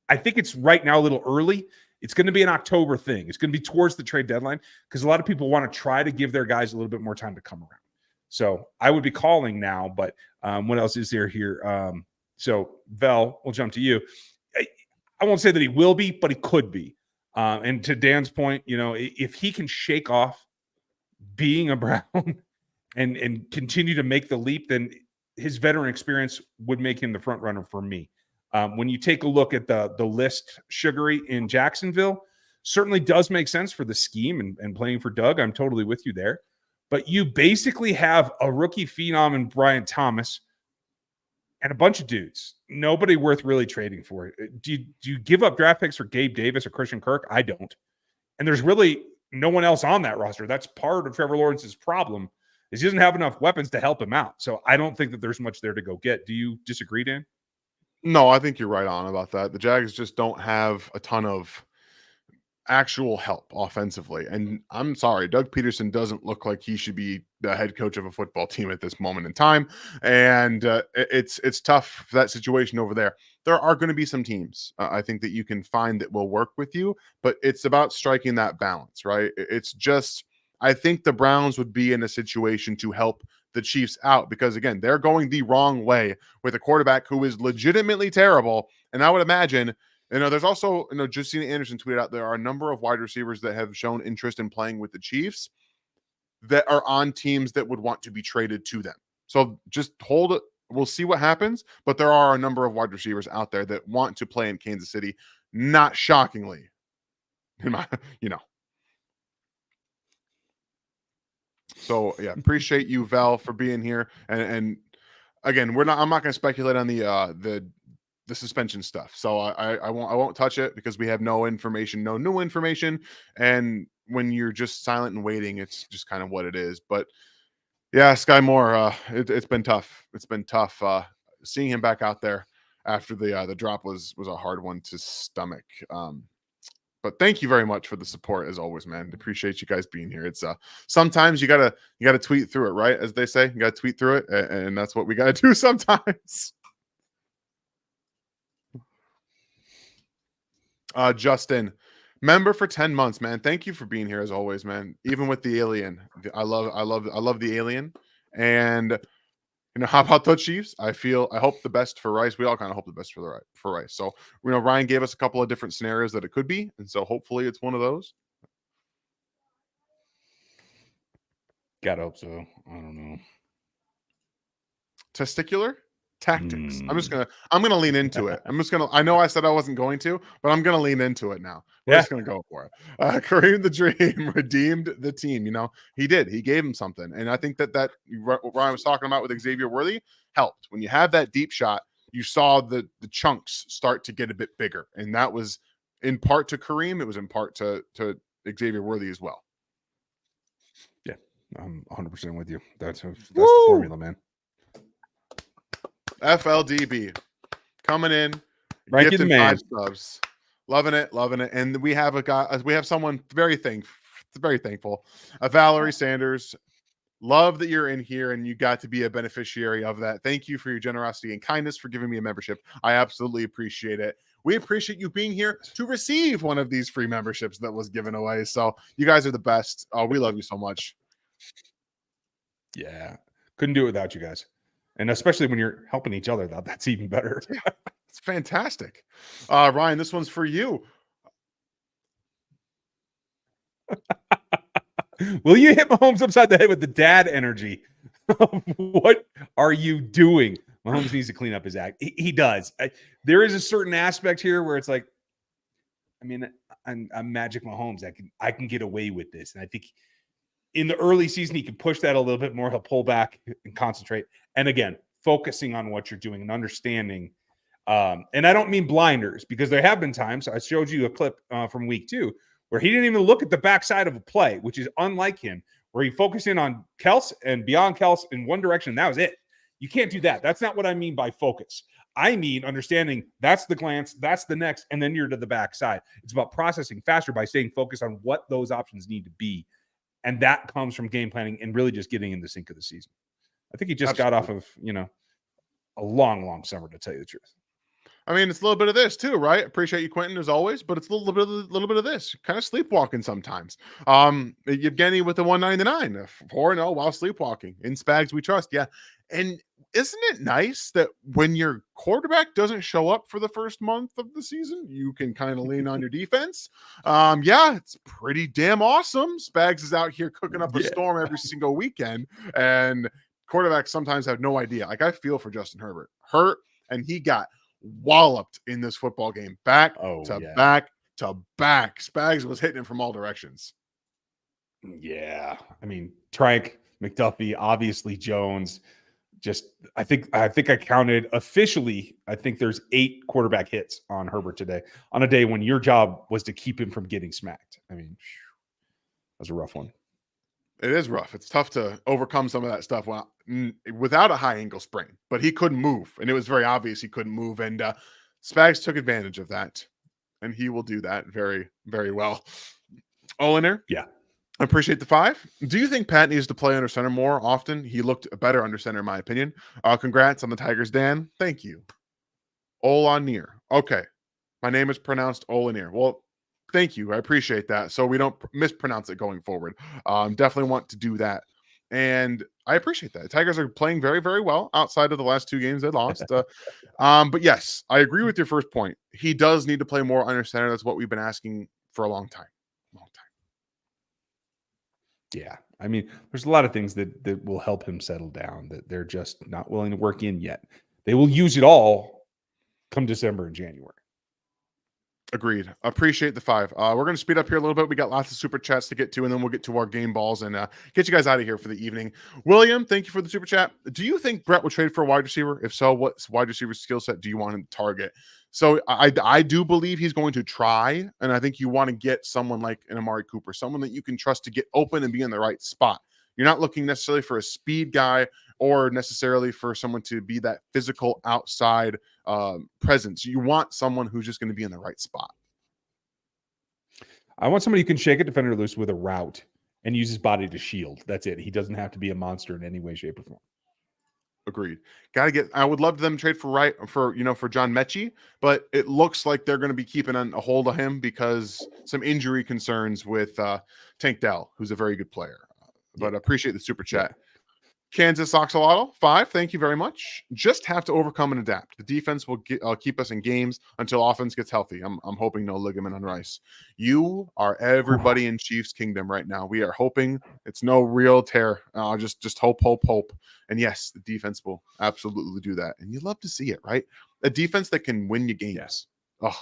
I think it's right now a little early. It's going to be an October thing. It's going to be towards the trade deadline because a lot of people want to try to give their guys a little bit more time to come around. So I would be calling now, but what else is there here? So Vel, we'll jump to you. I won't say that he will be, but he could be. And to Dan's point, if he can shake off being a Brown and continue to make the leap, then his veteran experience would make him the front runner for me. When you take a look at the list, Sugary in Jacksonville certainly does make sense for the scheme and playing for Doug. I'm totally with you there. But you basically have a rookie phenom in Brian Thomas and a bunch of dudes. Nobody worth really trading for. Do you give up draft picks for Gabe Davis or Christian Kirk? I don't. And there's really no one else on that roster. That's part of Trevor Lawrence's problem is he doesn't have enough weapons to help him out. So I don't think that there's much there to go get. Do you disagree, Dan? No, I think you're right on about that. The Jags just don't have a ton of actual help offensively. And I'm sorry, Doug Peterson doesn't look like he should be the head coach of a football team at this moment in time. And it's tough for that situation over there. There are going to be some teams I think that you can find that will work with you, but it's about striking that balance, right? It's just, I think the Browns would be in a situation to help the Chiefs out because, again, they're going the wrong way with a quarterback who is legitimately terrible. And I would imagine, there's also, Justina Anderson tweeted out there are a number of wide receivers that have shown interest in playing with the Chiefs that are on teams that would want to be traded to them. So just hold it. We'll see what happens. But there are a number of wide receivers out there that want to play in Kansas City, not shockingly. So yeah, appreciate you, Val, for being here. And again, I'm not going to speculate on the suspension stuff. So I won't touch it because we have no new information. And when you're just silent and waiting, it's just kind of what it is. But yeah, Sky Moore, it's been tough. It's been tough seeing him back out there after the drop was a hard one to stomach. But thank you very much for the support as always, man. Appreciate you guys being here. It's sometimes you gotta tweet through it, right? As they say, you gotta tweet through it, and that's what we gotta do sometimes. Justin, member for 10 months, man. Thank you for being here as always, man. Even with the alien, I love the alien. And how about the Chiefs? I hope the best for Rice. We all kind of hope the best for Rice. So, Ryan gave us a couple of different scenarios that it could be. And so hopefully it's one of those. Gotta hope so. I don't know. Testicular tactics. I'm gonna lean into it. I know I said I wasn't going to, but I'm gonna lean into it now. We're just gonna go for it. Kareem the Dream redeemed the team. He did. He gave him something, and I think that what Ryan was talking about with Xavier Worthy helped. When you have that deep shot, you saw the chunks start to get a bit bigger, and that was in part to Kareem. It was in part to Xavier Worthy as well. Yeah, I'm 100% with you. That's the Woo! formula, man. FLDB coming in, Ranking gifting the man. 5 subs, loving it, and we have a guy. We have someone very thankful. Valerie Sanders. Love that you're in here and you got to be a beneficiary of that. Thank you for your generosity and kindness for giving me a membership. I absolutely appreciate it. We appreciate you being here to receive one of these free memberships that was given away. So you guys are the best. We love you so much. Yeah. Couldn't do it without you guys. And especially when you're helping each other, that's even better. It's fantastic. Ryan, this one's for you. Will you hit Mahomes upside the head with the dad energy? What are you doing? Mahomes needs to clean up his act. He does. There is a certain aspect here where it's like, I mean, I'm Magic Mahomes. I can get away with this. And I think in the early season, he can push that a little bit more. He'll pull back and concentrate. And again, focusing on what you're doing and understanding. And I don't mean blinders, because there have been times, I showed you a clip from week 2, where he didn't even look at the backside of a play, which is unlike him, where he focused in on Kelce and beyond Kelce in one direction. And that was it. You can't do that. That's not what I mean by focus. I mean understanding that's the glance, that's the next, and then you're to the backside. It's about processing faster by staying focused on what those options need to be. And that comes from game planning and really just getting in the sync of the season. I think he just got off of, a long, long summer, to tell you the truth. I mean, it's a little bit of this too, right? Appreciate you, Quentin, as always, but it's a little bit of this. Kind of sleepwalking sometimes. Yevgeny with the 199, 4-0 while sleepwalking. In Spags, we trust. Yeah. And isn't it nice that when your quarterback doesn't show up for the first month of the season, you can kind of lean on your defense? Yeah, it's pretty damn awesome. Spags is out here cooking up a storm every single weekend, and quarterbacks sometimes have no idea. Like, I feel for Justin Herbert. And he got walloped in this football game. Back to back. Spags was hitting him from all directions. Yeah. I mean, Trank, McDuffie, obviously Jones. I think I counted officially, I think there's 8 quarterback hits on Herbert today, on a day when your job was to keep him from getting smacked. I mean, that was a rough one. It is rough. It's tough to overcome some of that stuff without a high ankle sprain, but he couldn't move. And it was very obvious he couldn't move. And Spags took advantage of that. And he will do that very, very well. Oliner? Yeah. I appreciate the 5. Do you think Pat needs to play under center more often? He looked better under center, in my opinion. Congrats on the Tigers, Dan. Thank you. Olanier. Okay. My name is pronounced Olanier. Well, thank you. I appreciate that. So we don't mispronounce it going forward. Definitely want to do that. And I appreciate that. The Tigers are playing very, very well outside of the last 2 games they lost. But yes, I agree with your first point. He does need to play more under center. That's what we've been asking for a long time. Yeah. I mean, there's a lot of things that will help him settle down that they're just not willing to work in yet. They will use it all come December and January. Agreed. Appreciate the 5. We're going to speed up here a little bit. We got lots of super chats to get to, and then we'll get to our game balls and get you guys out of here for the evening. William, thank you for the super chat. Do you think Brett would trade for a wide receiver? If so, what wide receiver skill set do you want him to target? So I do believe he's going to try, and I think you want to get someone like an Amari Cooper, someone that you can trust to get open and be in the right spot. You're not looking necessarily for a speed guy or necessarily for someone to be that physical outside presence. You want someone who's just going to be in the right spot. I want somebody who can shake a defender loose with a route and use his body to shield. That's it. He doesn't have to be a monster in any way, shape, or form. Agreed. I would love them to trade for John Mechie, but it looks like they're going to be keeping a hold of him because some injury concerns with Tank Dell, who's a very good player. But I appreciate the super chat. Kansas Oxalotl, 5. Thank you very much. Just have to overcome and adapt. The defense will keep us in games until offense gets healthy. I'm hoping no ligament on Rice. You are everybody in Chiefs Kingdom right now. We are hoping it's no real tear. Just hope. And yes, the defense will absolutely do that. And you love to see it, right? A defense that can win you games. Yes. Oh,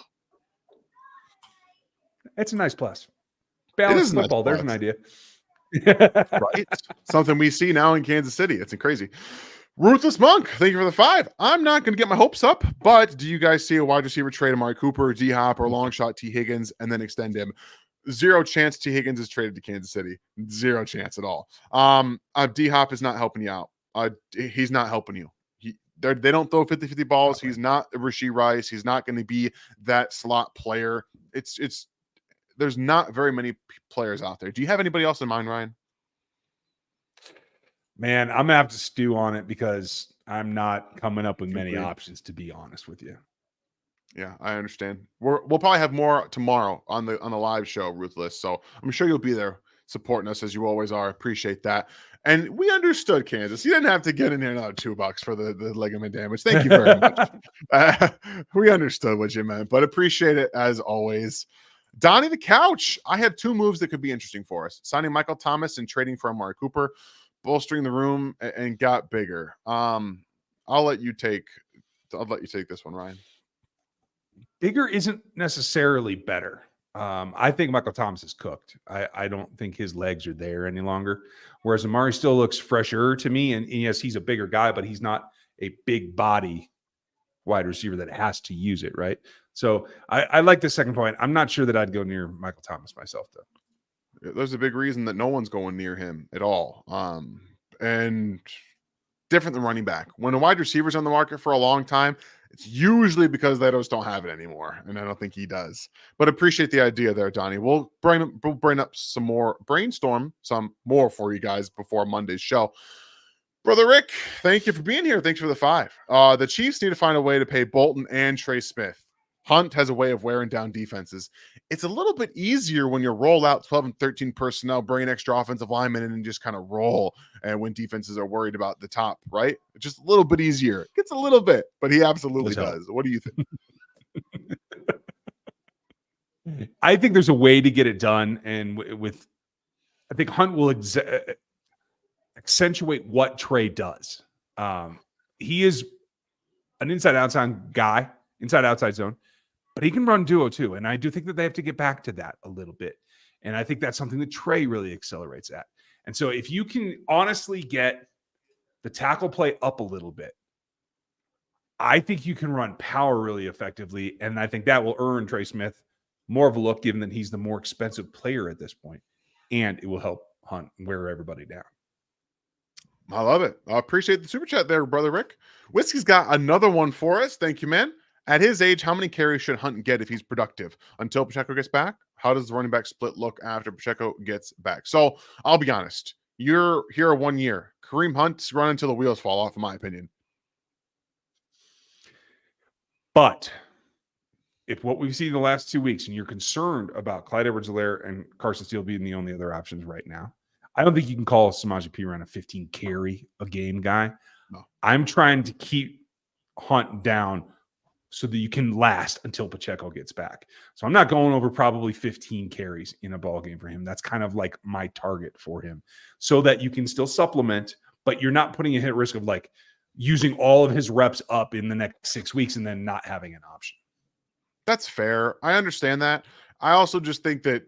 it's a nice plus. Balanced football. There's an idea. Right? Something we see now in Kansas City. It's crazy. Ruthless Monk, thank you for the 5. I'm not going to get my hopes up, but do you guys see a wide receiver trade Amari Cooper, D-Hop, or long shot T. Higgins and then extend him? Zero chance T. Higgins is traded to Kansas City. Zero chance at all. D Hop is not helping you out. He's not helping you. They don't throw 50-50 balls. He's not Rashee Rice. He's not going to be that slot player. It's there's not very many players out there. Do you have anybody else in mind, Ryan? Man, I'm gonna have to stew on it because I'm not coming up with many options, to be honest with you. Yeah, I understand. We'll probably have more tomorrow on the live show, Ruthless. So I'm sure you'll be there supporting us as you always are. Appreciate that. And we understood, Kansas. You didn't have to get in here another $2 for the ligament damage. Thank you very much. We understood what you meant, but appreciate it as always. Donnie the Couch. I have 2 moves that could be interesting for us: signing Michael Thomas and trading for Amari Cooper, bolstering the room, and got bigger. I'll let you take this one, Ryan. Bigger isn't necessarily better. I think Michael Thomas is cooked. I don't think his legs are there any longer. Whereas Amari still looks fresher to me. And yes, he's a bigger guy, but he's not a big body wide receiver that has to use it, right? So I like the second point. I'm not sure that I'd go near Michael Thomas myself, though. There's a big reason that no one's going near him at all. And different than running back. When a wide receiver's on the market for a long time, it's usually because they just don't have it anymore, and I don't think he does. But appreciate the idea there, Donnie. We'll brainstorm some more for you guys before Monday's show. Brother Rick, thank you for being here. Thanks for the 5. The Chiefs need to find a way to pay Bolton and Trey Smith. Hunt has a way of wearing down defenses. It's a little bit easier when you roll out 12 and 13 personnel, bring an extra offensive lineman in and just kind of roll. And when defenses are worried about the top, right? It's just a little bit easier. It gets a little bit, but he absolutely does. What do you think? I think there's a way to get it done. And I think Hunt will accentuate what Trey does. He is an inside-outside guy, inside-outside zone. But he can run duo too. And I do think that they have to get back to that a little bit. And I think that's something that Trey really accelerates at. And so if you can honestly get the tackle play up a little bit, I think you can run power really effectively. And I think that will earn Trey Smith more of a look, given that he's the more expensive player at this point. And it will help Hunt wear everybody down. I love it. I appreciate the super chat there, Brother Rick. Whiskey's got another one for us. Thank you, man. At his age, how many carries should Hunt get if he's productive? Until Pacheco gets back? How does the running back split look after Pacheco gets back? So I'll be honest. You're here 1 year. Kareem Hunt's running until the wheels fall off, in my opinion. But if what we've seen the last 2 weeks and you're concerned about Clyde Edwards-Helaire and Carson Steele being the only other options right now, I don't think you can call Samaje Perine a 15 carry a game guy. No. I'm trying to keep Hunt down so that you can last until Pacheco gets back. So I'm not going over probably 15 carries in a ball game for him. That's kind of like my target for him, so that you can still supplement, but you're not putting him at risk of like using all of his reps up in the next 6 weeks and then not having an option. That's fair. I understand that. I also just think that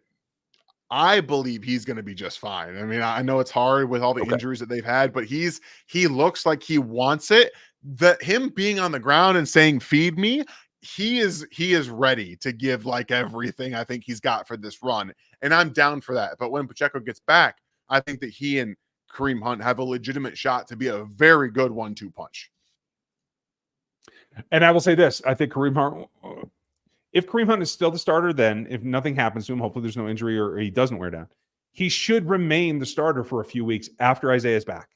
I believe he's going to be just fine. I mean, I know it's hard with all the injuries that they've had, but he looks like he wants it. That him being on the ground and saying, feed me, he is ready to give like everything I think he's got for this run. And I'm down for that. But when Pacheco gets back, I think that he and Kareem Hunt have a legitimate shot to be a very good 1-2 punch. And I will say this, I think Kareem Hunt, if Kareem Hunt is still the starter, then if nothing happens to him, hopefully there's no injury or he doesn't wear down, he should remain the starter for a few weeks after Isaiah's back.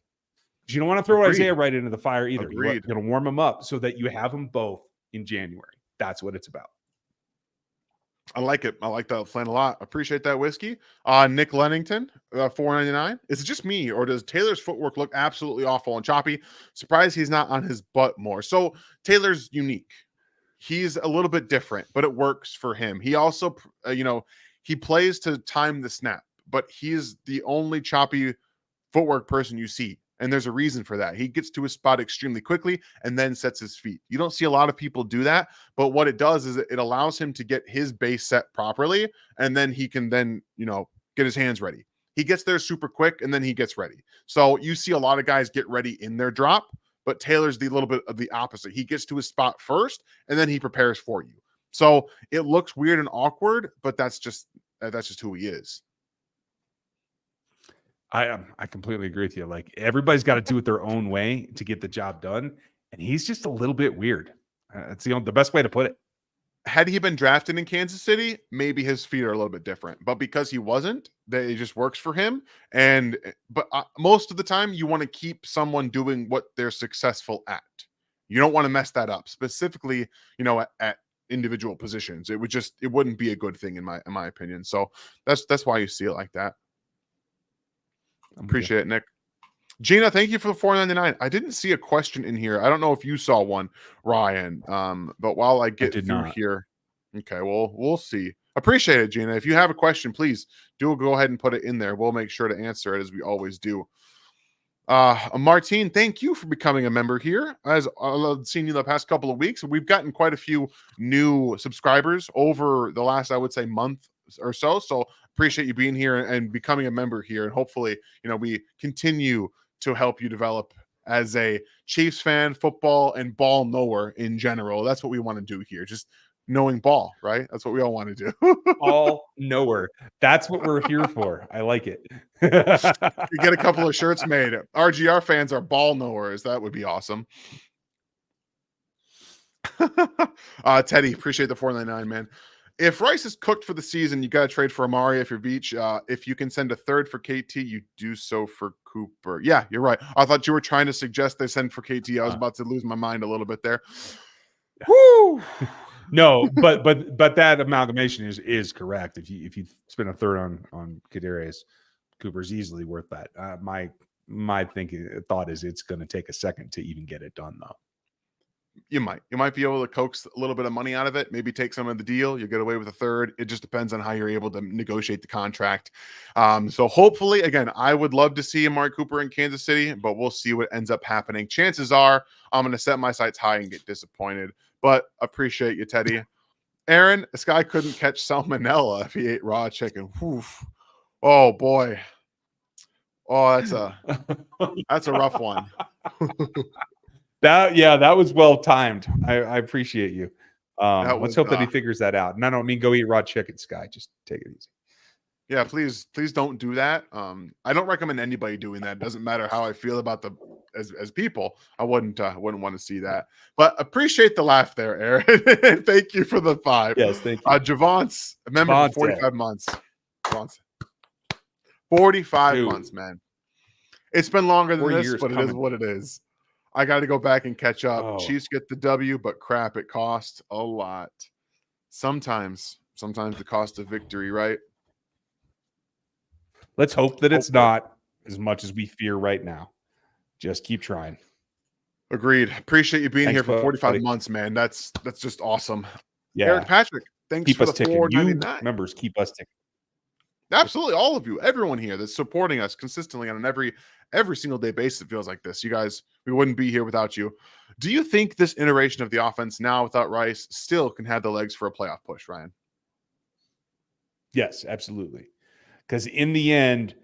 You don't want to throw Isaiah right into the fire either. You're going to warm him up so that you have them both in January. That's what it's about. I like it. I like that plan a lot. Appreciate that, Whiskey. Nick Lennington, $4.99. Is it just me, or does Taylor's footwork look absolutely awful and choppy? Surprised he's not on his butt more. So Taylor's unique. He's a little bit different, but it works for him. He also, he plays to time the snap, but he's the only choppy footwork person you see. And there's a reason for that. He gets to his spot extremely quickly and then sets his feet. You don't see a lot of people do that, but what it does is it allows him to get his base set properly, and then he can then, get his hands ready. He gets there super quick, and then he gets ready. So you see a lot of guys get ready in their drop, but Taylor's the little bit of the opposite. He gets to his spot first, and then he prepares for you. So it looks weird and awkward, but that's just that's just who he is. I completely agree with you. Like everybody's got to do it their own way to get the job done, and he's just a little bit weird. That's the best way to put it. Had he been drafted in Kansas City, maybe his feet are a little bit different. But because he wasn't, that it just works for him. But most of the time, you want to keep someone doing what they're successful at. You don't want to mess that up, specifically, at individual positions. It wouldn't be a good thing in my opinion. So that's why you see it like that. Appreciate it, Nick. Gina, thank you for the $4.99. I didn't see a question in here. I don't know if you saw one, Ryan. But while I get through here, okay, well, we'll see. Appreciate it, Gina. If you have a question, please do go ahead and put it in there. We'll make sure to answer it as we always do. Martine, thank you for becoming a member here. As I've seen you the past couple of weeks, we've gotten quite a few new subscribers over the last, I would say, month or so. So appreciate you being here and becoming a member here. And hopefully, we continue to help you develop as a Chiefs fan, football, and ball knower in general. That's what we want to do here. Just knowing ball, right? That's what we all want to do. Ball knower. That's what we're here for. I like it. You get a couple of shirts made. RGR fans are ball knowers. That would be awesome. Teddy, appreciate the $4.99, man. If Rice is cooked for the season, you got to trade for Amari if you're Beach. If you can send a third for KT, you do so for Cooper. Yeah, you're right. I thought you were trying to suggest they send for KT. I was about to lose my mind a little bit there. Woo! No, but that amalgamation is correct. If you spend a third on Kadarius, Cooper's easily worth that. My thought is it's going to take a second to even get it done, though. You might be able to coax a little bit of money out of it, maybe take some of the deal. You get away with a third. It just depends on how you're able to negotiate the contract. So hopefully, again, I would love to see Amari Cooper in Kansas City, but we'll see what ends up happening. Chances are I'm going to set my sights high and get disappointed, but appreciate you, Teddy. Aaron, this guy couldn't catch salmonella if he ate raw chicken. Oof. Oh boy. Oh, that's a rough one. That was well timed. I appreciate you. Let's hope that he figures that out. And I don't mean go eat raw chicken, Sky. Just take it easy. Yeah, please don't do that. I don't recommend anybody doing that. It doesn't matter how I feel about as people. I wouldn't want to see that. But appreciate the laugh there, Aaron. Thank you for the 5. Yes, thank you. Javon's a member for 45 months. 45 months, man. It's been longer than this, but it is what it is. I got to go back and catch up. Oh. Chiefs get the W, but crap, it costs a lot. Sometimes the cost of victory, right? Let's hope that it's not as much as we fear right now. Just keep trying. Agreed. Appreciate you being here for 45 months, man. That's just awesome. Yeah. Eric Patrick, thanks for the $4.99. Members, keep us ticking. Absolutely, all of you, everyone here that's supporting us consistently on an every single day basis. It feels like this. You guys, we wouldn't be here without you. Do you think this iteration of the offense now without Rice still can have the legs for a playoff push, Ryan? Yes, absolutely. Because in the end,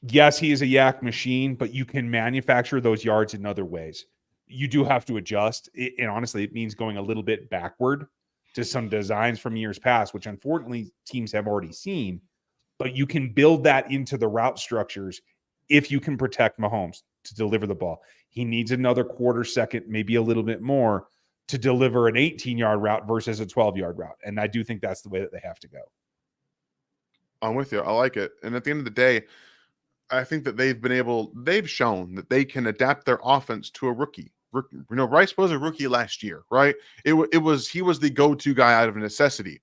yes, he is a yak machine, but you can manufacture those yards in other ways. You do have to adjust. And honestly, it means going a little bit backward to some designs from years past, which unfortunately teams have already seen. But you can build that into the route structures if you can protect Mahomes to deliver the ball. He needs another quarter second, maybe a little bit more, to deliver an 18-yard route versus a 12-yard route. And I do think that's the way that they have to go. I'm with you. I like it. And at the end of the day, I think that they've shown that they can adapt their offense to a rookie. Rice was a rookie last year, right? He was the go-to guy out of necessity.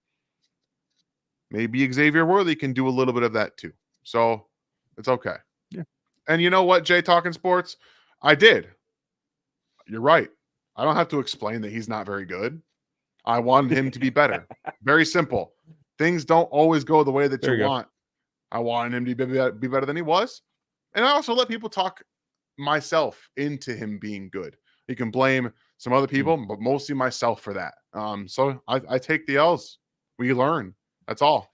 Maybe Xavier Worthy can do a little bit of that too. So it's okay. Yeah. And you know what, Jay, talking sports? I did. You're right. I don't have to explain that he's not very good. I wanted him to be better. Very simple. Things don't always go the way that you want. I wanted him to be better than he was. And I also let people talk myself into him being good. You can blame some other people, but mostly myself for that. So I take the L's. We learn. That's all.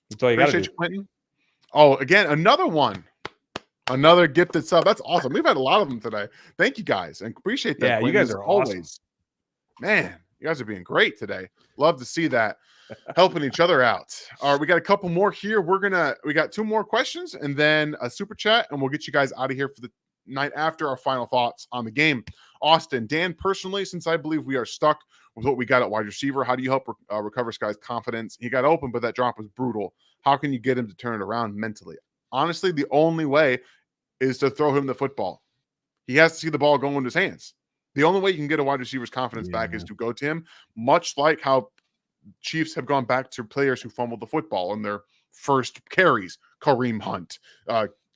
That's all you got to do. Quentin. Oh, again, another one. Another gifted sub. That's awesome. We've had a lot of them today. Thank you guys. And appreciate that. Yeah, Quentin, you guys are always. awesome. Man, You guys are being great today. Love to see that. Helping each other out. All right, we got a couple more here. We got 2 more questions and then a super chat, and we'll get you guys out of here for the night after our final thoughts on the game. Austin, Dan, personally, since I believe we are stuck with what we got at wide receiver, how do you help recover Sky's confidence? He got open, but that drop was brutal. How can you get him to turn it around mentally? Honestly, the only way is to throw him the football. He has to see the ball go into his hands. The only way you can get a wide receiver's confidence back is to go to him, much like how Chiefs have gone back to players who fumbled the football in their first carries. Kareem Hunt,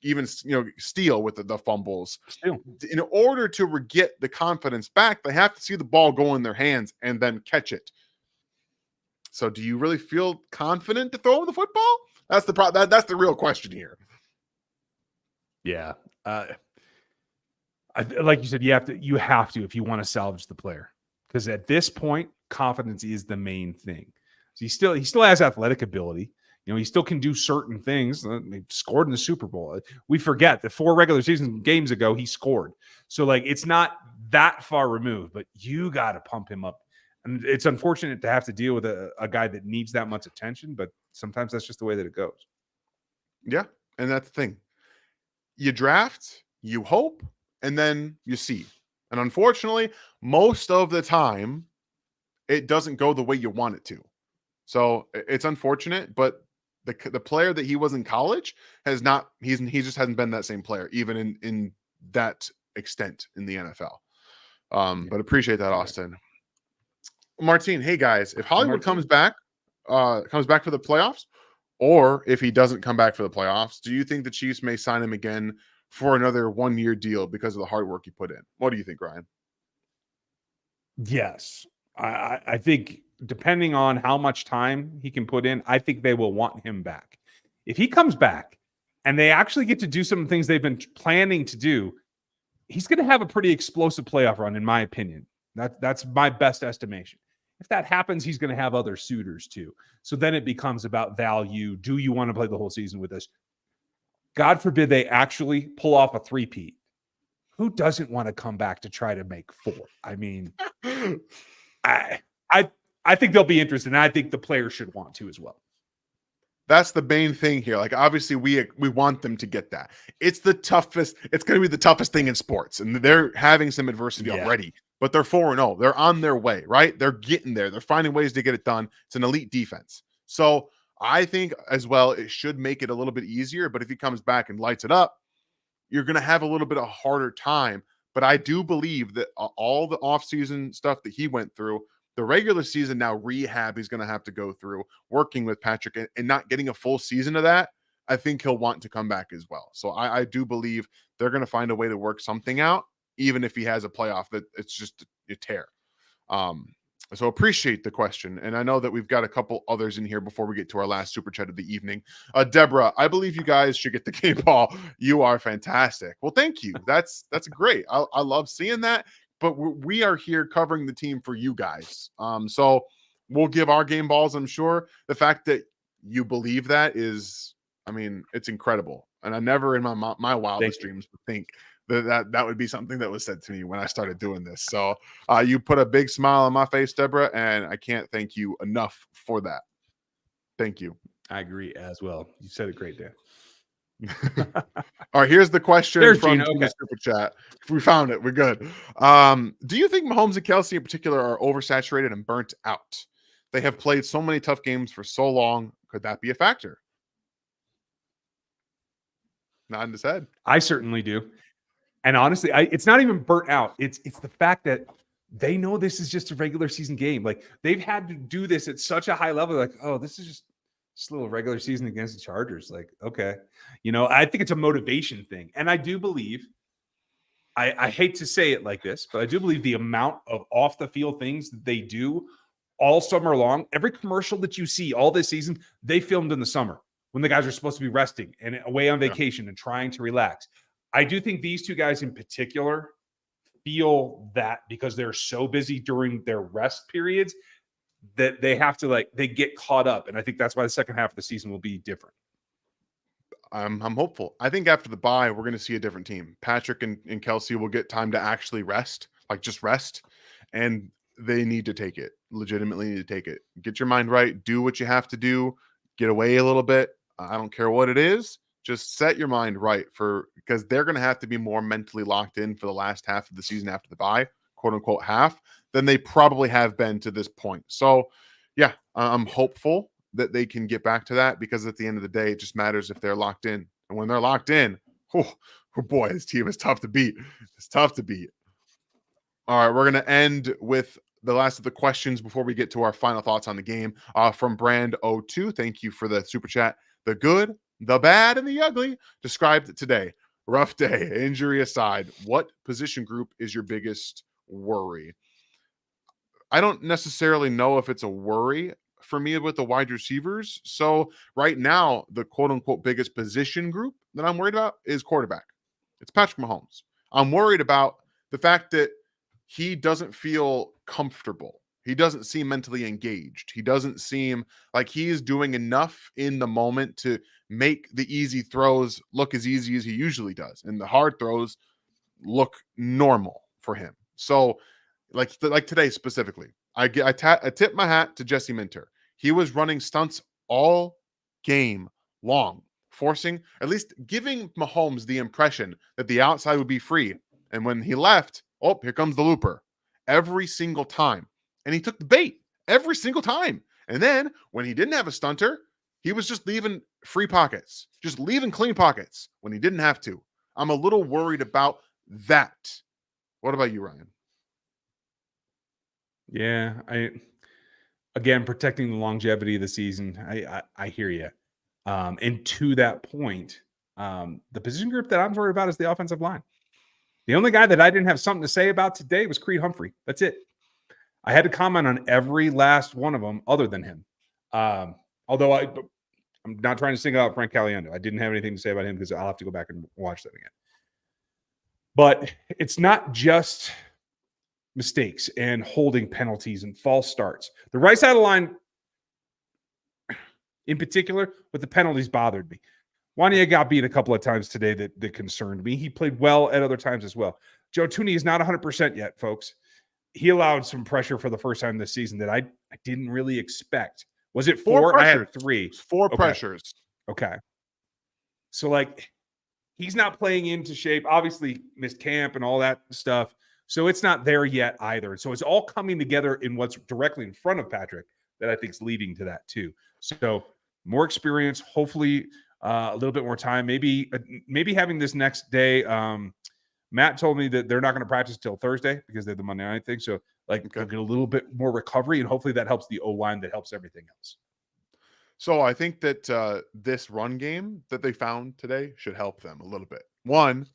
even Steele with the fumbles. Still. In order to get the confidence back, they have to see the ball go in their hands and then catch it. So, do you really feel confident to throw him the football? That's the that's the real question here. Yeah, like you said, you have to if you want to salvage the player, because at this point, confidence is the main thing. So he still has athletic ability. He still can do certain things. He scored in the Super Bowl. We forget that 4 regular season games ago he scored. So it's not that far removed, but you got to pump him up. And it's unfortunate to have to deal with a guy that needs that much attention, but sometimes that's just the way that it goes. Yeah, and that's the thing. You draft, you hope, and then you see. And unfortunately, most of the time, it doesn't go the way you want it to. So it's unfortunate, but the player that he was in college has not. He just hasn't been that same player, even in that extent in the NFL. But appreciate that, Austin. Martine, hey guys, if Hollywood comes back for the playoffs, or if he doesn't come back for the playoffs, do you think the Chiefs may sign him again for another 1-year deal because of the hard work he put in? What do you think, Ryan? Yes. I think depending on how much time he can put in, I think they will want him back. If he comes back and they actually get to do some things they've been planning to do, he's going to have a pretty explosive playoff run, in my opinion. That's my best estimation. If that happens, he's going to have other suitors too. So then it becomes about value. Do you want to play the whole season with us? God forbid they actually pull off a three-peat. Who doesn't want to come back to try to make 4? I mean, I think they'll be interested, and I think the players should want to as well. That's the main thing here. Obviously, we want them to get that. It's the toughest. It's going to be the toughest thing in sports, and they're having some adversity already. But they're 4-0. They're on their way, right? They're getting there. They're finding ways to get it done. It's an elite defense. So I think as well, it should make it a little bit easier. But if he comes back and lights it up, you're going to have a little bit of a harder time. But I do believe that all the offseason stuff that he went through, the regular season now rehab he's going to have to go through, working with Patrick and not getting a full season of that, I think he'll want to come back as well. So I do believe they're going to find a way to work something out, even if he has a playoff that it's just a tear. So appreciate the question. And I know that we've got a couple others in here before we get to our last super chat of the evening. Deborah, I believe you guys should get the game ball. You are fantastic. Well, thank you. That's great. I love seeing that. But we are here covering the team for you guys. So we'll give our game balls, I'm sure. The fact that you believe that is, I mean, it's incredible. And I never in my wildest dreams would think that would be something that was said to me when I started doing this. So you put a big smile on my face, Deborah, and I can't thank you enough for that. Thank you. I agree as well. You said it great, Dan. All right, here's the question from the super chat. We found it. We're good. Do you think Mahomes and Kelce in particular are oversaturated and burnt out? They have played so many tough games for so long. Could that be a factor? Nodding his head. I certainly do. And honestly, it's not even burnt out. It's the fact that they know this is just a regular season game. They've had to do this at such a high level. Oh, this is just a little regular season against the Chargers. Okay. I think it's a motivation thing. And I do believe, I hate to say it like this, but I do believe the amount of off the field things that they do all summer long, every commercial that you see all this season, they filmed in the summer when the guys are supposed to be resting and away on vacation and trying to relax. I do think these two guys in particular feel that because they're so busy during their rest periods that they have to they get caught up. And I think that's why the second half of the season will be different. I'm hopeful. I think after the bye, we're going to see a different team. Patrick and Kelce will get time to actually rest, just rest. And they need to take it. Legitimately need to take it. Get your mind right. Do what you have to do. Get away a little bit. I don't care what it is. Just set your mind right because they're going to have to be more mentally locked in for the last half of the season after the bye, quote unquote half, than they probably have been to this point. So, yeah, I'm hopeful that they can get back to that, because at the end of the day, it just matters if they're locked in. And when they're locked in, oh boy, this team is tough to beat. It's tough to beat. All right, we're going to end with the last of the questions before we get to our final thoughts on the game. From Brand02, thank you for the super chat. The good, the bad, and the ugly described today. Rough day, injury aside. What position group is your biggest worry? I don't necessarily know if it's a worry for me with the wide receivers. So right now, the quote unquote biggest position group that I'm worried about is quarterback. It's Patrick Mahomes. I'm worried about the fact that he doesn't feel comfortable. He doesn't seem mentally engaged. He doesn't seem like he is doing enough in the moment to make the easy throws look as easy as he usually does, and the hard throws look normal for him. So, like today specifically, I tip my hat to Jesse Minter. He was running stunts all game long, forcing, at least giving Mahomes the impression that the outside would be free. And when he left, oh, here comes the looper every single time. And he took the bait every single time. And then when he didn't have a stunter, he was just leaving free pockets, just leaving clean pockets when he didn't have to. I'm a little worried about that. What about you, Ryan? Yeah, again, protecting the longevity of the season. I hear you. And to that point, the position group that I'm worried about is the offensive line. The only guy that I didn't have something to say about today was Kareem Hunt. That's it. I had to comment on every last one of them other than him. Although I'm not trying to single out Frank Caliendo. I didn't have anything to say about him because I'll have to go back and watch that again. But it's not just mistakes and holding penalties and false starts. The right side of the line, in particular, with the penalties bothered me. Wanya got beat a couple of times today that concerned me. He played well at other times as well. Joe Tooney is not 100% yet, folks. He allowed some pressure for the first time this season that I didn't really expect. Was it four? I had three. Four pressures. Okay. So, like, he's not playing into shape. Obviously, missed camp and all that stuff. So it's not there yet either. So it's all coming together in what's directly in front of Patrick that I think is leading to that too. So more experience, hopefully a little bit more time. Maybe having this next day. Matt told me that they're not going to practice till Thursday because they're the Monday night thing. So they'll get a little bit more recovery, and hopefully that helps the O-line, that helps everything else. So I think that this run game that they found today should help them a little bit. One,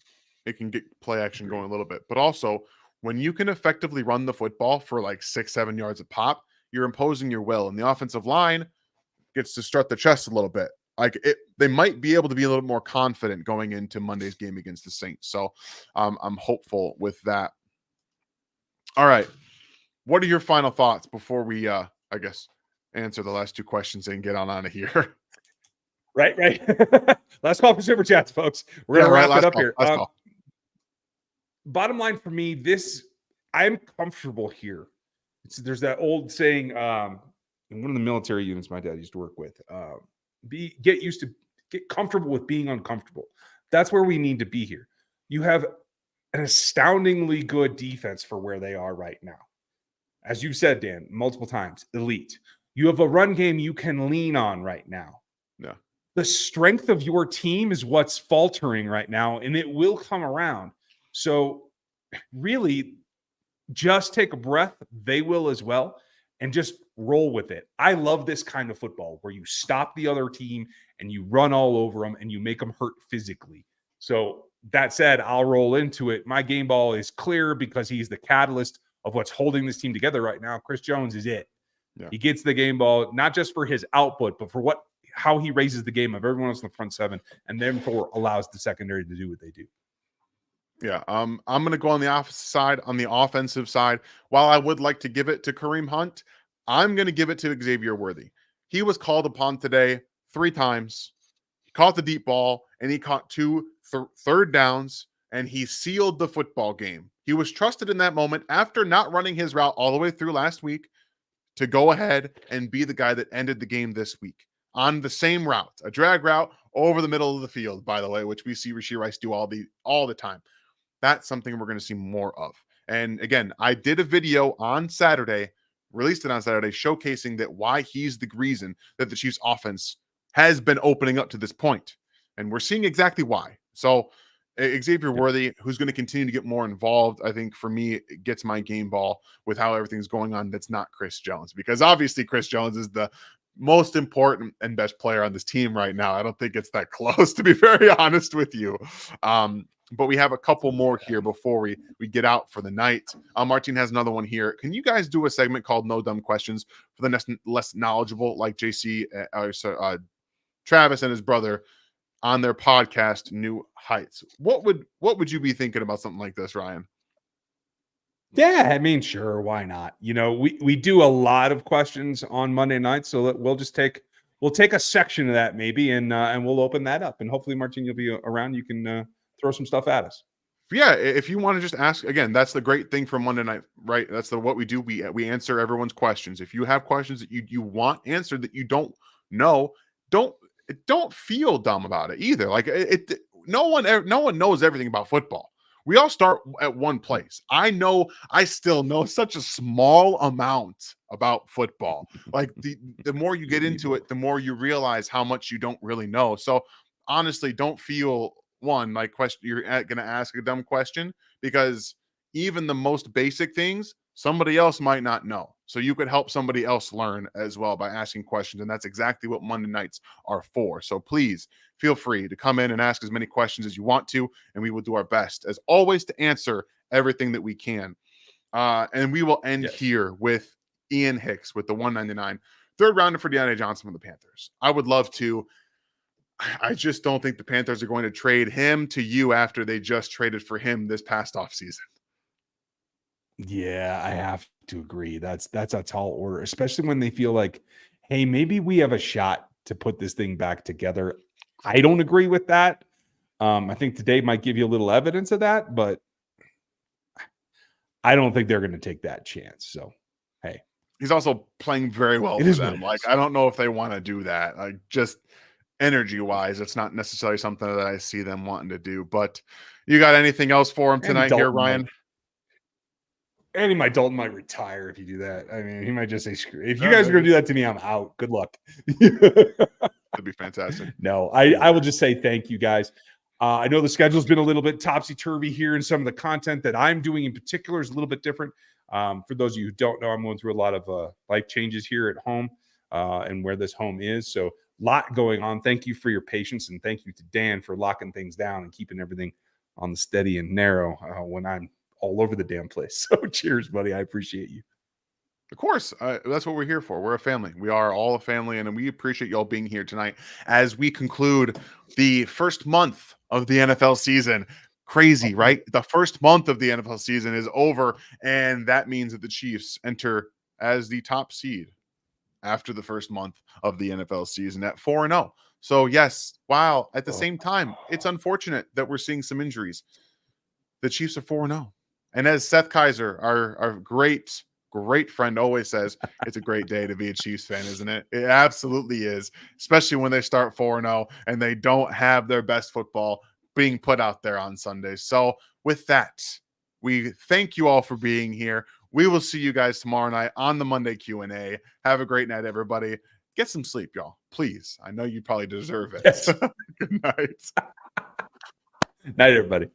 it can get play action going a little bit, but also when you can effectively run the football for like 6-7 yards a pop, you're imposing your will, and the offensive line gets to strut the chest a little bit. They might be able to be a little more confident going into Monday's game against the Saints. So I'm hopeful with that. All right. What are your final thoughts before we, I guess, answer the last two questions and get on out of here? Right. Last call for super chats, folks. We're going to wrap it up here. Bottom line for me, I'm comfortable here. There's that old saying in one of the military units my dad used to work with, get comfortable with being uncomfortable. That's where we need to be here. You have an astoundingly good defense for where they are right now. As you've said, Dan, multiple times, elite. You have a run game you can lean on right now. Yeah. The strength of your team is what's faltering right now, and it will come around. So really, just take a breath. They will as well. And just roll with it. I love this kind of football where you stop the other team and you run all over them and you make them hurt physically. So that said, I'll roll into it. My game ball is clear because he's the catalyst of what's holding this team together right now. Chris Jones is it. Yeah. He gets the game ball, not just for his output, but for how he raises the game of everyone else in the front seven, and therefore allows the secondary to do what they do. Yeah, I'm going to go on the offensive side. While I would like to give it to Kareem Hunt, I'm going to give it to Xavier Worthy. He was called upon today 3 times. He caught the deep ball, and he caught 2 third downs, and he sealed the football game. He was trusted in that moment after not running his route all the way through last week to go ahead and be the guy that ended the game this week on the same route, a drag route over the middle of the field, by the way, which we see Rashee Rice do all the time. That's something we're going to see more of. And again, I did a video on Saturday, released it on Saturday, showcasing that why he's the reason that the Chiefs offense has been opening up to this point. And we're seeing exactly why. So Xavier Worthy, who's going to continue to get more involved, I think for me, it gets my game ball with how everything's going on. That's not Chris Jones, because obviously Chris Jones is the most important and best player on this team right now. I don't think it's that close, to be very honest with you. But we have a couple more here before we get out for the night. Martin has another one here. Can you guys do a segment called No Dumb Questions for the less knowledgeable, like JC, Travis and his brother, on their podcast New Heights? What would you be thinking about something like this, Ryan? Yeah, I mean, sure, why not? You know, we do a lot of questions on Monday night, so we'll take a section of that maybe, and we'll open that up, and hopefully, Martin, you'll be around. You can throw some stuff at us. Yeah, if you want to just ask, again, that's the great thing from Monday night, right? That's what we do. We answer everyone's questions. If you have questions that you want answered that you don't know, don't feel dumb about it either. Like no one knows everything about football. We all start at one place. I still know such a small amount about football. Like the more you get into it, the more you realize how much you don't really know. So honestly, don't feel you're going to ask a dumb question, because even the most basic things somebody else might not know. So you could help somebody else learn as well by asking questions. And that's exactly what Monday nights are for. So please feel free to come in and ask as many questions as you want to, and we will do our best, as always, to answer everything that we can. And we will end here with Ian Hicks with the 199, third rounder for Deontay Johnson from the Panthers. I would love to. I just don't think the Panthers are going to trade him to you after they just traded for him this past offseason. Yeah, I have to agree. That's a tall order, especially when they feel like, hey, maybe we have a shot to put this thing back together. I don't agree with that. I think today might give you a little evidence of that, but I don't think they're going to take that chance. So, hey. He's also playing very well for them. Like, I don't know if they want to do that. Like, just energy-wise, it's not necessarily something that I see them wanting to do. But you got anything else for him tonight here, Ryan? Andy Dalton might retire if you do that. I mean, he might just say, screw. If you guys are going to do that to me, I'm out. Good luck. That'd be fantastic. No, I will just say thank you, guys. I know the schedule's been a little bit topsy-turvy here, and some of the content that I'm doing in particular is a little bit different. For those of you who don't know, I'm going through a lot of life changes here at home and where this home is. So a lot going on. Thank you for your patience, and thank you to Dan for locking things down and keeping everything on the steady and narrow when I'm all over the damn place. So cheers, buddy. I appreciate you. Of course. That's what we're here for. We're a family. We are all a family, and we appreciate y'all being here tonight as we conclude the first month of the NFL season. Crazy, right? The first month of the NFL season is over, and that means that the Chiefs enter as the top seed after the first month of the NFL season at 4-0. So yes, while at the same time, it's unfortunate that we're seeing some injuries. The Chiefs are 4-0. And as Seth Kaiser, our great friend, always says, it's a great day to be a Chiefs fan, isn't it? It absolutely is, especially when they start 4-0 and they don't have their best football being put out there on Sundays. So with that, we thank you all for being here. We will see you guys tomorrow night on the Monday Q&A. Have a great night, everybody. Get some sleep, y'all. Please. I know you probably deserve it. Yes. Good night. Night, everybody.